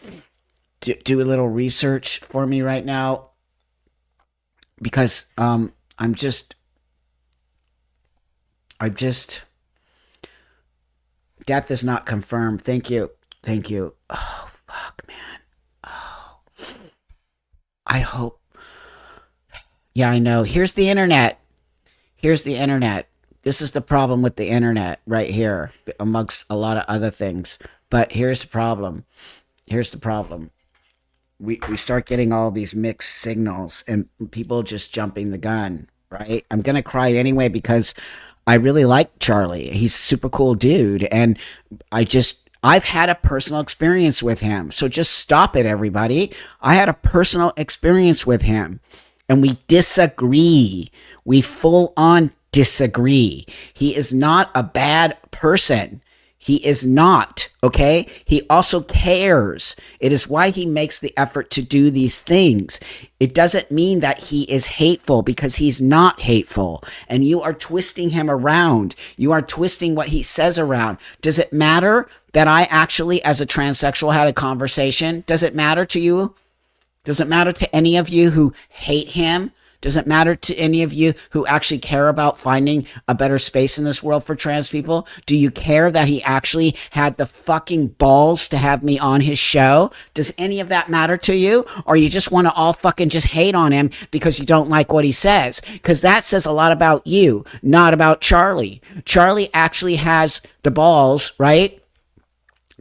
Speaker 1: do a little research for me right now? Because I'm just death is not confirmed. Thank you, thank you. Oh fuck, man. Oh, I hope. Yeah, I know. Here's the internet. Here's the internet. This is the problem with the internet right here, amongst a lot of other things. But here's the problem. Here's the problem. We start getting all these mixed signals and people just jumping the gun, right? I'm going to cry anyway because I really like Charlie. He's a super cool dude. And I've had a personal experience with him. So just stop it, everybody. I had a personal experience with him and we disagree. We full on disagree. He is not a bad person. He is not, okay? He also cares. It is why he makes the effort to do these things. It doesn't mean that he is hateful because he's not hateful. And you are twisting him around. You are twisting what he says around. Does it matter that I actually, as a transsexual, had a conversation? Does it matter to you? Does it matter to any of you who hate him? Does it matter to any of you who actually care about finding a better space in this world for trans people? Do you care that he actually had the fucking balls to have me on his show? Does any of that matter to you? Or you just want to all fucking just hate on him because you don't like what he says? Because that says a lot about you, not about Charlie. Charlie actually has the balls, right,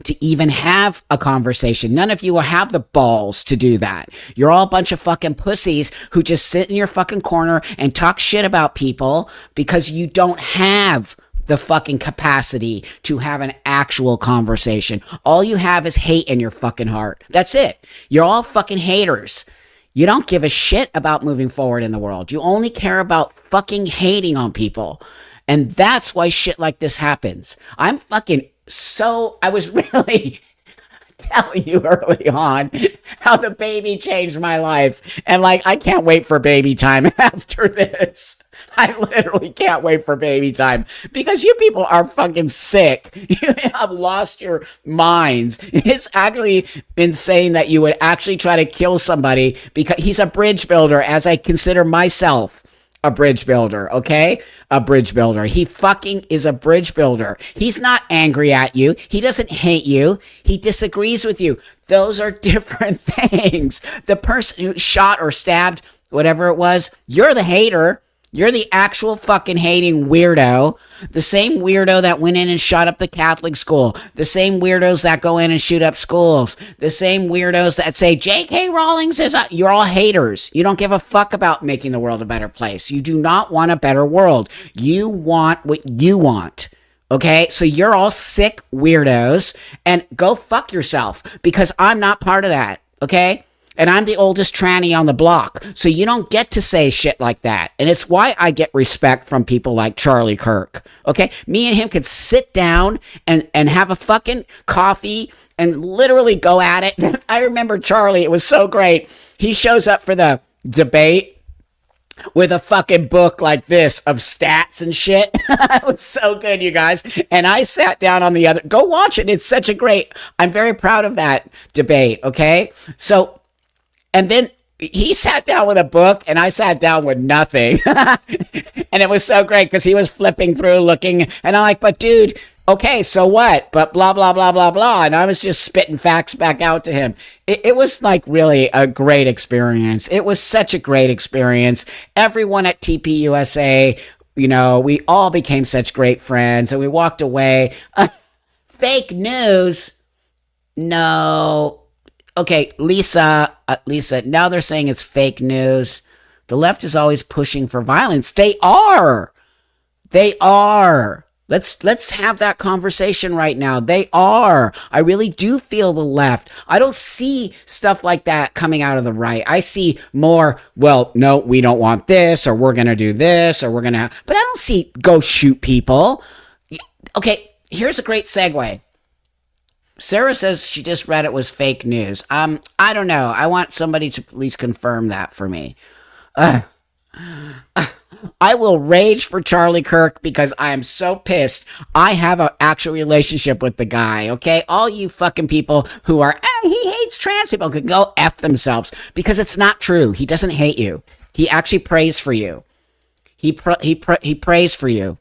Speaker 1: to even have a conversation. None of you will have the balls to do that. You're all a bunch of fucking pussies who just sit in your fucking corner and talk shit about people because you don't have the fucking capacity to have an actual conversation. All you have is hate in your fucking heart. That's it. You're all fucking haters. You don't give a shit about moving forward in the world. You only care about fucking hating on people. And that's why shit like this happens. I was really telling you early on how the baby changed my life. And I can't wait for baby time after this. I literally can't wait for baby time because you people are fucking sick. You have lost your minds. It's actually insane that you would actually try to kill somebody because he's a bridge builder, as I consider myself a bridge builder, okay? A bridge builder. He fucking is a bridge builder. He's not angry at you. He doesn't hate you. He disagrees with you. Those are different things. The person who shot or stabbed, whatever it was, you're the hater. You're the actual fucking hating weirdo. The same weirdo that went in and shot up the Catholic school. The same weirdos that go in and shoot up schools. The same weirdos that say J.K. Rowling says, you're all haters. You don't give a fuck about making the world a better place. You do not want a better world. You want what you want. Okay, so you're all sick weirdos and go fuck yourself because I'm not part of that. Okay? And I'm the oldest tranny on the block. So you don't get to say shit like that. And it's why I get respect from people like Charlie Kirk. Okay? Me and him could sit down and have a fucking coffee and literally go at it. I remember Charlie. It was so great. He shows up for the debate with a fucking book like this of stats and shit. It was so good, you guys. And I sat down on the other. Go watch it. It's such a great. I'm very proud of that debate. Okay? So. And then he sat down with a book and I sat down with nothing. And it was so great because he was flipping through looking and I'm like, but dude, okay, so what? But blah, blah, blah, blah, blah. And I was just spitting facts back out to him. It was really a great experience. It was such a great experience. Everyone at TPUSA, we all became such great friends and we walked away. Fake news? No. Okay, Lisa, now they're saying it's fake news. The left is always pushing for violence. They are. They are. Let's have that conversation right now. They are. I really do feel the left. I don't see stuff like that coming out of the right. I see more, well, no, we don't want this, or we're going to do this, or we're going to, but I don't see go shoot people. Okay, here's a great segue. Sarah says she just read it was fake news. I don't know. I want somebody to please confirm that for me. I will rage for Charlie Kirk because I am so pissed. I have an actual relationship with the guy, okay? All you fucking people who are, he hates trans people could go F themselves because it's not true. He doesn't hate you. He actually prays for you. He prays for you.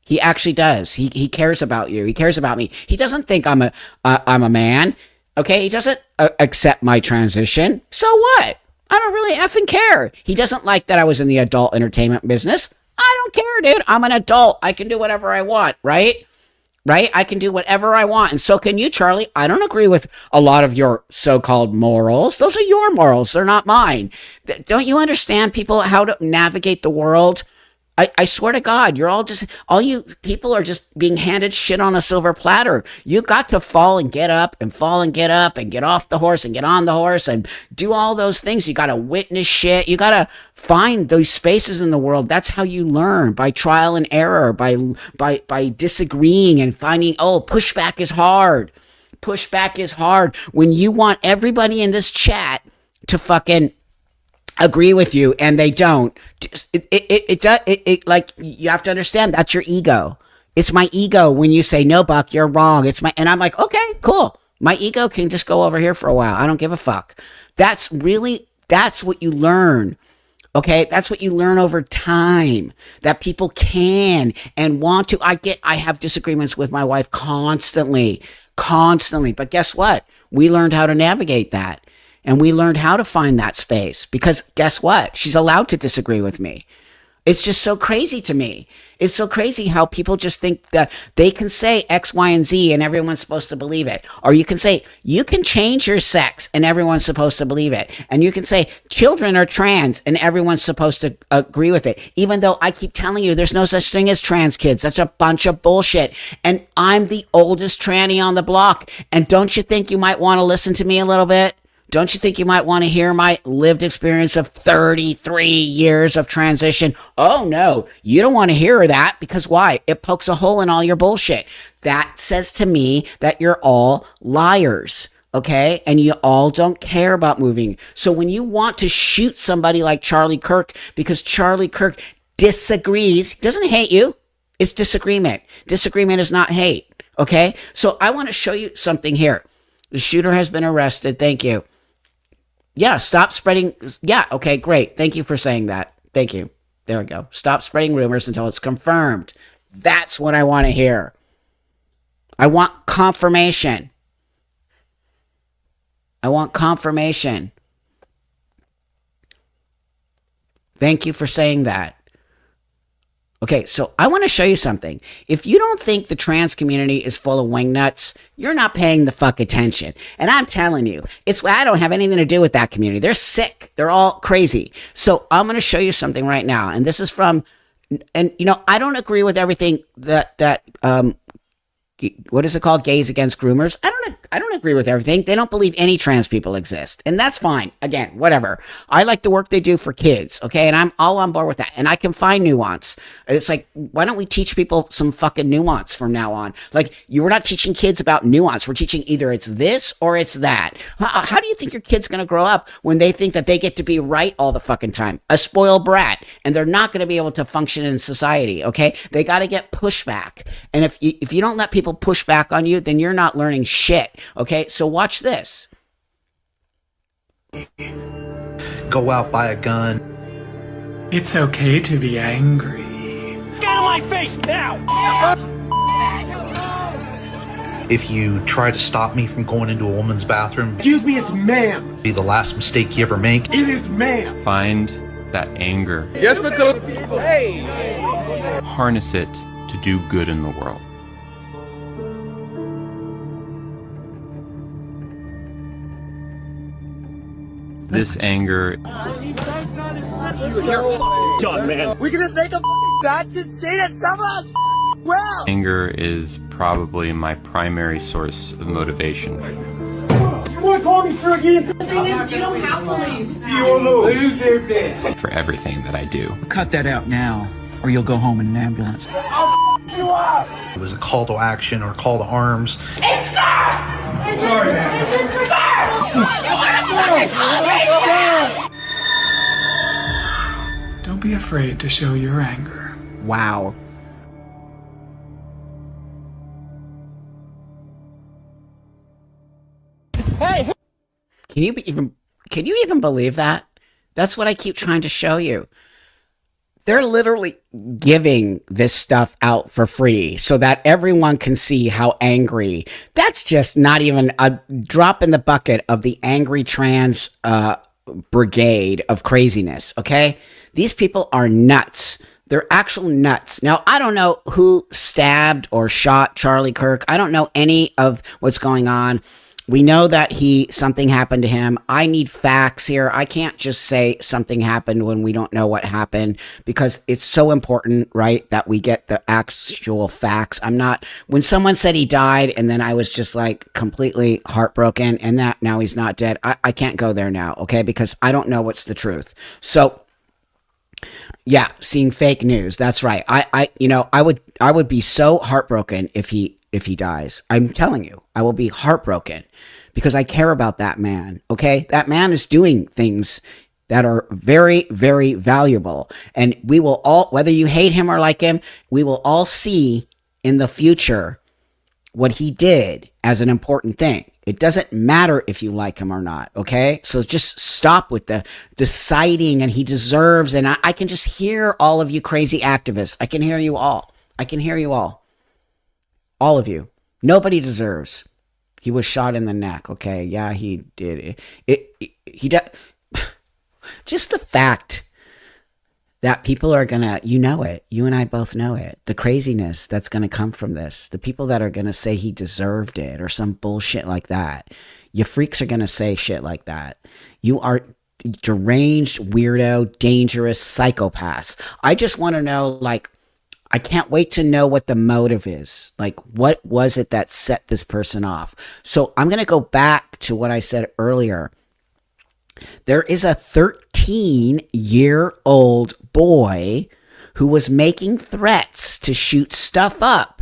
Speaker 1: He actually does. He cares about you. He cares about me. He doesn't think I'm a man, okay? He doesn't accept my transition. So what? I don't really effing care. He doesn't like that I was in the adult entertainment business. I don't care, dude. I'm an adult. I can do whatever I want, right? Right? I can do whatever I want. And so can you, Charlie. I don't agree with a lot of your so-called morals. Those are your morals. They're not mine. Don't you understand, people, how to navigate the world? I swear to God, all you people are just being handed shit on a silver platter. You got to fall and get up and get off the horse and get on the horse and do all those things. You got to witness shit. You got to find those spaces in the world. That's how you learn, by trial and error, by disagreeing and finding, pushback is hard. Pushback is hard. When you want everybody in this chat to fucking agree with you and they don't, like, you have to understand that's your ego. It's my ego when you say, no, Buck, you're wrong. And I'm like, okay, cool. My ego can just go over here for a while. I don't give a fuck. That's what you learn. Okay, that's what you learn over time, that people can and want to. I have disagreements with my wife constantly, but guess what? We learned how to navigate that. And we learned how to find that space because guess what? She's allowed to disagree with me. It's just so crazy to me. It's so crazy how people just think that they can say X, Y, and Z and everyone's supposed to believe it. Or you can say, you can change your sex and everyone's supposed to believe it. And you can say, children are trans and everyone's supposed to agree with it. Even though I keep telling you there's no such thing as trans kids. That's a bunch of bullshit. And I'm the oldest tranny on the block. And don't you think you might want to listen to me a little bit? Don't you think you might want to hear my lived experience of 33 years of transition? Oh, no, you don't want to hear that because why? It pokes a hole in all your bullshit. That says to me that you're all liars, okay? And you all don't care about moving. So when you want to shoot somebody like Charlie Kirk because Charlie Kirk disagrees, he doesn't hate you. It's disagreement. Disagreement is not hate, okay? So I want to show you something here. The shooter has been arrested. Thank you. Yeah, stop spreading. Yeah, okay, great. Thank you for saying that. Thank you. There we go. Stop spreading rumors until it's confirmed. That's what I want to hear. I want confirmation. I want confirmation. Thank you for saying that. Okay, so I want to show you something. If you don't think the trans community is full of wingnuts, you're not paying the fuck attention. And I'm telling you, I don't have anything to do with that community. They're sick. They're all crazy. So I'm going to show you something right now. And this is from, and I don't agree with everything that what is it called? Gays Against Groomers. I don't agree with everything. They don't believe any trans people exist. And that's fine. Again, whatever. I like the work they do for kids. Okay. And I'm all on board with that. And I can find nuance. It's like, why don't we teach people some fucking nuance from now on? Like, we're not teaching kids about nuance. We're teaching either it's this or it's that. How do you think your kid's going to grow up when they think that they get to be right all the fucking time? A spoiled brat. And they're not going to be able to function in society. Okay. They got to get pushback. And if you don't let people push back on you, then you're not learning shit. Okay, so watch this.
Speaker 2: Go out, buy a gun.
Speaker 3: It's okay to be angry.
Speaker 4: Get out of my face now!
Speaker 2: If you try to stop me from going into a woman's bathroom,
Speaker 4: Excuse me, it's ma'am.
Speaker 2: be the last mistake you ever make.
Speaker 4: It is ma'am.
Speaker 5: Find that anger.
Speaker 4: Just because. Hey!
Speaker 5: Harness it to do good in the world. This anger
Speaker 4: Done, man. We can just make a batch and say that some of us well.
Speaker 5: Anger is probably my primary source of motivation.
Speaker 4: You want to call me sir again?
Speaker 6: The thing is, you don't have to leave.
Speaker 4: You will lose everything.
Speaker 5: For everything that I do.
Speaker 7: Cut that out now, or you'll go home in an ambulance.
Speaker 4: You up.
Speaker 2: It was a call to action or call to arms.
Speaker 3: Don't be afraid to show your anger.
Speaker 1: Wow.
Speaker 4: Hey.
Speaker 1: Can you even believe that? That's what I keep trying to show you. They're literally giving this stuff out for free so that everyone can see how angry. That's just not even a drop in the bucket of the angry trans brigade of craziness, okay? These people are nuts. They're actual nuts. Now, I don't know who stabbed or shot Charlie Kirk. I don't know any of what's going on. We know that something happened to him. I need facts here. I can't just say something happened when we don't know what happened, because it's so important, right, that we get the actual facts. When someone said he died and then I was just like completely heartbroken and that now he's not dead, I can't go there now, okay, because I don't know what's the truth. So, yeah, seeing fake news. That's right. I would be so heartbroken if he dies. I'm telling you, I will be heartbroken because I care about that man. Okay. That man is doing things that are very, very valuable. And we will all, whether you hate him or like him, we will all see in the future what he did as an important thing. It doesn't matter if you like him or not, okay? So just stop with the deciding and he deserves, and I can just hear all of you crazy activists. I can hear you all. I can hear you all. All of you. Nobody deserves. He was shot in the neck, okay? Yeah, he did. Just the fact that people are gonna, you know it, you and I both know it, the craziness that's gonna come from this, the people that are gonna say he deserved it or some bullshit like that. You freaks are gonna say shit like that. You are deranged, weirdo, dangerous psychopaths. I just want to know, like, I can't wait to know what the motive is. Like, what was it that set this person off? So I'm going to go back to what I said earlier. There is a 13-year-old boy who was making threats to shoot stuff up.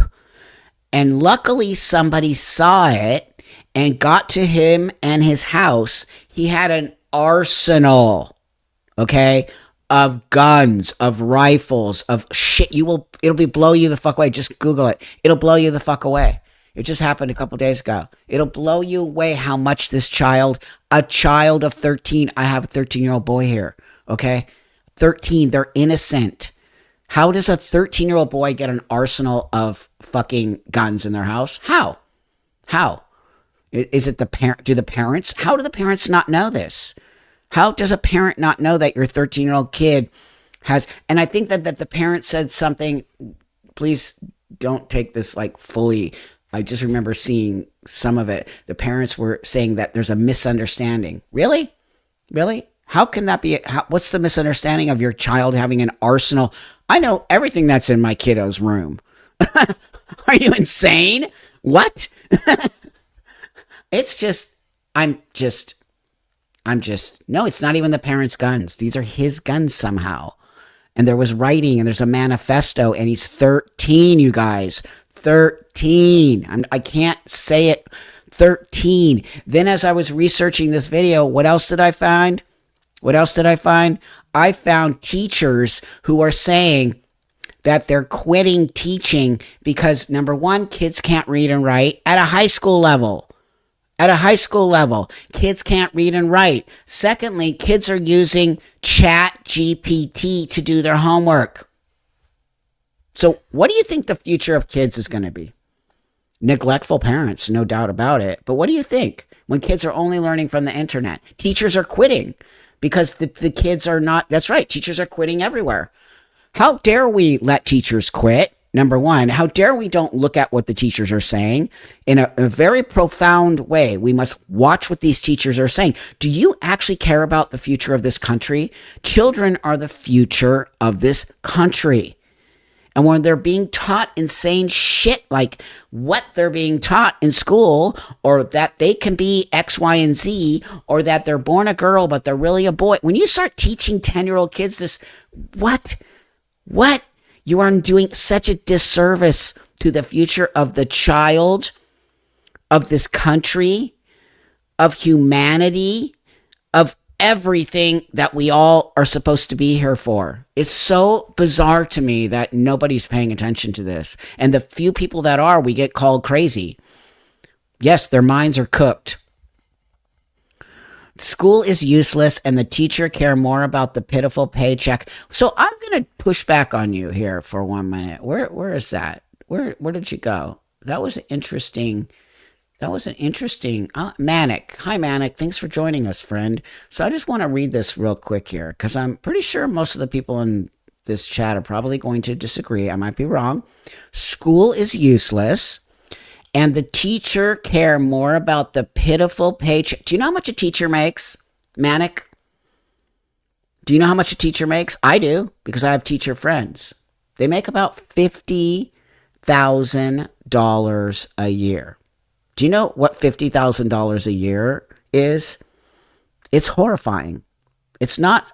Speaker 1: And luckily somebody saw it and got to him and his house. He had an arsenal, okay, of guns, of rifles, of shit. It'll blow you the fuck away. Just Google it. It'll blow you the fuck away. It just happened a couple days ago. It'll blow you away how much this child, a child of 13, I have a 13-year-old boy here, okay? 13, they're innocent. How does a 13-year-old boy get an arsenal of fucking guns in their house? How? Is it the parent? Do the parents? How do the parents not know this? How does a parent not know that your 13-year-old kid has, and I think that the parent said something, please don't take this like fully. I just remember seeing some of it. The parents were saying that there's a misunderstanding. Really? How can that be? What's the misunderstanding of your child having an arsenal? I know everything that's in my kiddo's room. Are you insane? What? No, it's not even the parents' guns. These are his guns somehow. And there was writing and there's a manifesto and he's 13, you guys. 13. I can't say it. 13. Then as I was researching this video, what else did I find? I found teachers who are saying that they're quitting teaching because, number one, kids can't read and write at a high school level. Kids can't read and write. Secondly, kids are using Chat GPT to do their homework. So what do you think the future of kids is going to be? Neglectful parents, no doubt about it. But what do you think when kids are only learning from the internet? Teachers are quitting because the kids are not. That's right. Teachers are quitting everywhere. How dare we let teachers quit? Number one, how dare we don't look at what the teachers are saying in a very profound way. We must watch what these teachers are saying. Do you actually care about the future of this country? Children are the future of this country. And when they're being taught insane shit like what they're being taught in school, or that they can be X, Y, and Z, or that they're born a girl but they're really a boy. When you start teaching 10-year-old kids this, what? You are doing such a disservice to the future of the child, of this country, of humanity, of everything that we all are supposed to be here for. It's so bizarre to me that nobody's paying attention to this. And the few people that are, we get called crazy. Yes, their minds are cooked. School is useless and the teacher care more about the pitiful paycheck. So I'm going to push back on you here for 1 minute. Where is that? Where did you go? That was interesting. Manic. Hi, Manic. Thanks for joining us, friend. So I just want to read this real quick here because I'm pretty sure most of the people in this chat are probably going to disagree. I might be wrong. School is useless and the teacher care more about the pitiful paycheck. Do you know how much a teacher makes, Manic? Do you know how much a teacher makes? I do, because I have teacher friends. They make about $50,000 a year. Do you know what $50,000 a year is? It's horrifying. It's not,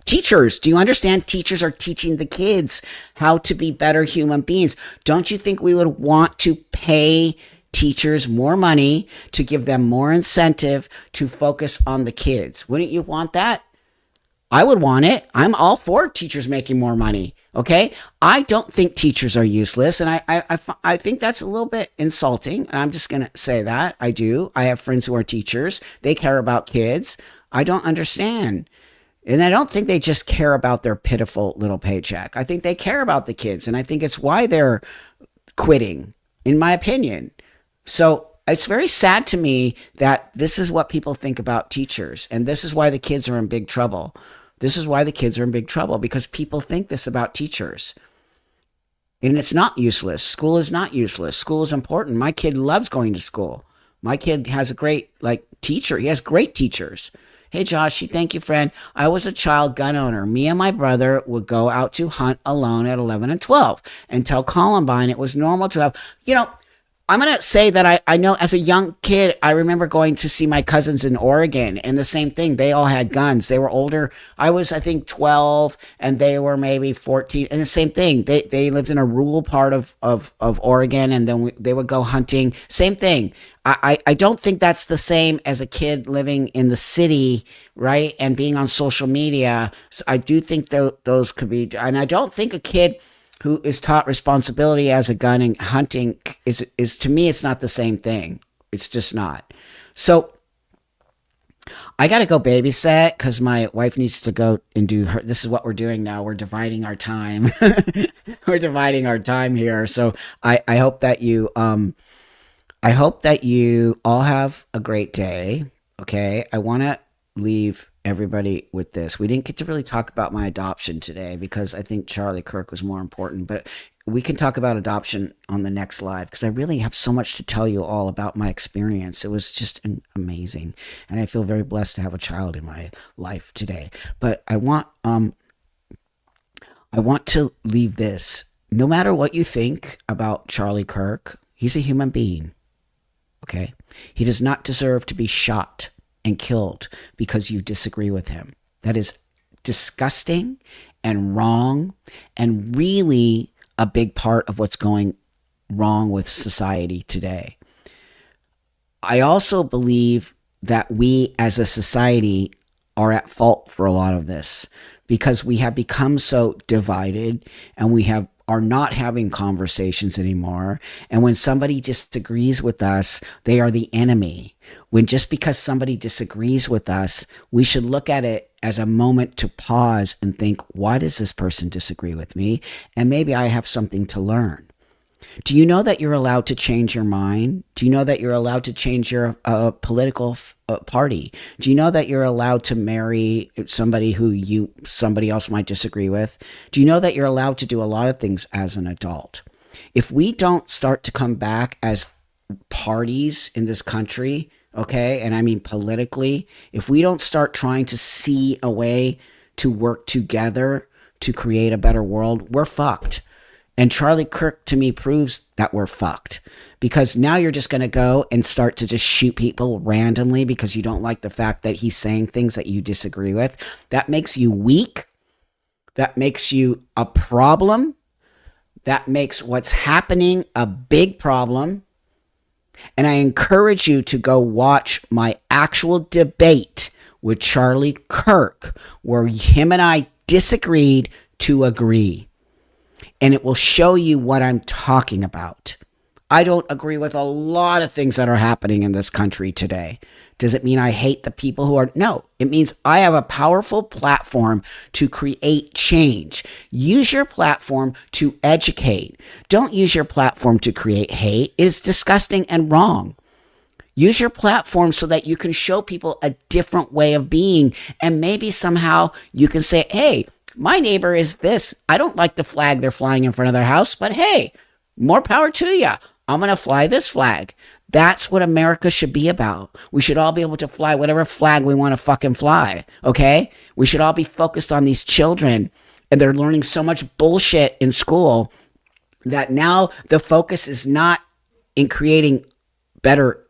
Speaker 1: teachers, do you understand? Teachers are teaching the kids how to be better human beings. Don't you think we would want to pay teachers more money to give them more incentive to focus on the kids? Wouldn't you want that? I would want it. I'm all for teachers making more money. Okay. I don't think teachers are useless. And I think that's a little bit insulting. And I'm just going to say that. I do. I have friends who are teachers. They care about kids. I don't understand. And I don't think they just care about their pitiful little paycheck. I think they care about the kids. And I think it's why they're quitting, in my opinion. So it's very sad to me that this is what people think about teachers. And this is why the kids are in big trouble. Because people think this about teachers. And it's not useless. School is not useless. School is important. My kid loves going to school. My kid has a great teacher. He has great teachers. Hey, Joshy, thank you, friend. I was a child gun owner. Me and my brother would go out to hunt alone at 11 and 12. Until Columbine, it was normal to have, I'm going to say that I know as a young kid, I remember going to see my cousins in Oregon, and the same thing. They all had guns. They were older. I was, I think, 12, and they were maybe 14. And the same thing. They lived in a rural part of Oregon, and then they would go hunting. Same thing. I don't think that's the same as a kid living in the city, right, and being on social media. So I do think those could be, and I don't think a kid who is taught responsibility as a gun and hunting is to me, it's not the same thing. It's just not. So I got to go babysit because my wife needs to go and do her. This is what we're doing now. We're dividing our time. We're dividing our time here. So I hope that you all have a great day. Okay. I want to leave everybody with this. We didn't get to really talk about my adoption today because I think Charlie Kirk was more important, but we can talk about adoption on the next live because I really have so much to tell you all about my experience. It was just amazing. And I feel very blessed to have a child in my life today. But I want to leave this. No matter what you think about Charlie Kirk, he's a human being. Okay? He does not deserve to be shot and killed because you disagree with him. That is disgusting and wrong and really a big part of what's going wrong with society today. I also believe that we as a society are at fault for a lot of this because we have become so divided and we are not having conversations anymore. And when somebody disagrees with us, they are the enemy. When just because somebody disagrees with us, we should look at it as a moment to pause and think, why does this person disagree with me? And maybe I have something to learn. Do you know that you're allowed to change your mind? Do you know that you're allowed to change your political party? Do you know that you're allowed to marry somebody who somebody else might disagree with? Do you know that you're allowed to do a lot of things as an adult? If we don't start to come back as parties in this country, okay, and I mean politically, if we don't start trying to see a way to work together to create a better world, we're fucked. And Charlie Kirk, to me, proves that we're fucked. Because now you're just going to go and start to just shoot people randomly because you don't like the fact that he's saying things that you disagree with. That makes you weak. That makes you a problem. That makes what's happening a big problem. And I encourage you to go watch my actual debate with Charlie Kirk, where him and I disagreed to agree. And it will show you what I'm talking about. I don't agree with a lot of things that are happening in this country today. Does it mean I hate the people who are? No, it means I have a powerful platform to create change. Use your platform to educate. Don't use your platform to create hate. It is disgusting and wrong. Use your platform so that you can show people a different way of being. And maybe somehow you can say, hey, my neighbor is this. I don't like the flag they're flying in front of their house, but hey, more power to you. I'm going to fly this flag. That's what America should be about. We should all be able to fly whatever flag we want to fucking fly, okay? We should all be focused on these children, and they're learning so much bullshit in school that now the focus is not in creating better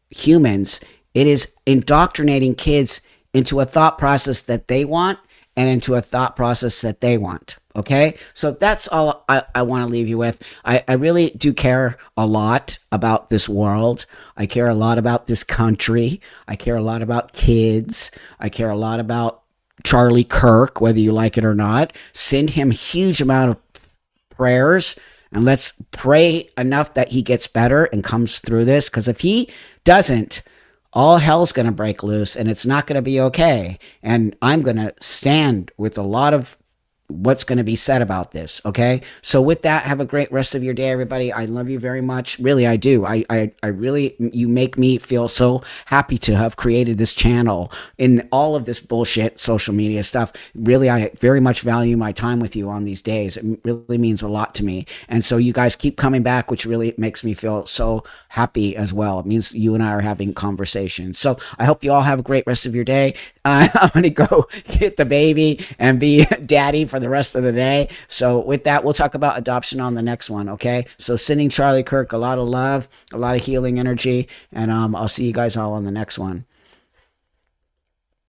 Speaker 1: humans. It is indoctrinating kids into a thought process that they want and into a thought process that they want. Okay? So that's all I want to leave you with. I really do care a lot about this world. I care a lot about this country. I care a lot about kids. I care a lot about Charlie Kirk, whether you like it or not. Send him a huge amount of prayers, and let's pray enough that he gets better and comes through this, because if he doesn't, all hell's going to break loose and it's not going to be okay. And I'm going to stand with a lot of what's going to be said about this. Okay. So with that, have a great rest of your day, everybody. I love you very much. Really, I do. I really, you make me feel so happy to have created this channel in all of this bullshit social media stuff. Really, I very much value my time with you on these days. It really means a lot to me. And so you guys keep coming back, which really makes me feel so happy as well. It means you and I are having conversations. So I hope you all have a great rest of your day. I'm going to go get the baby and be daddy for the rest of the day. So with that, we'll talk about adoption on the next one. Okay. So sending Charlie Kirk a lot of love, a lot of healing energy. And I'll see you guys all on the next one.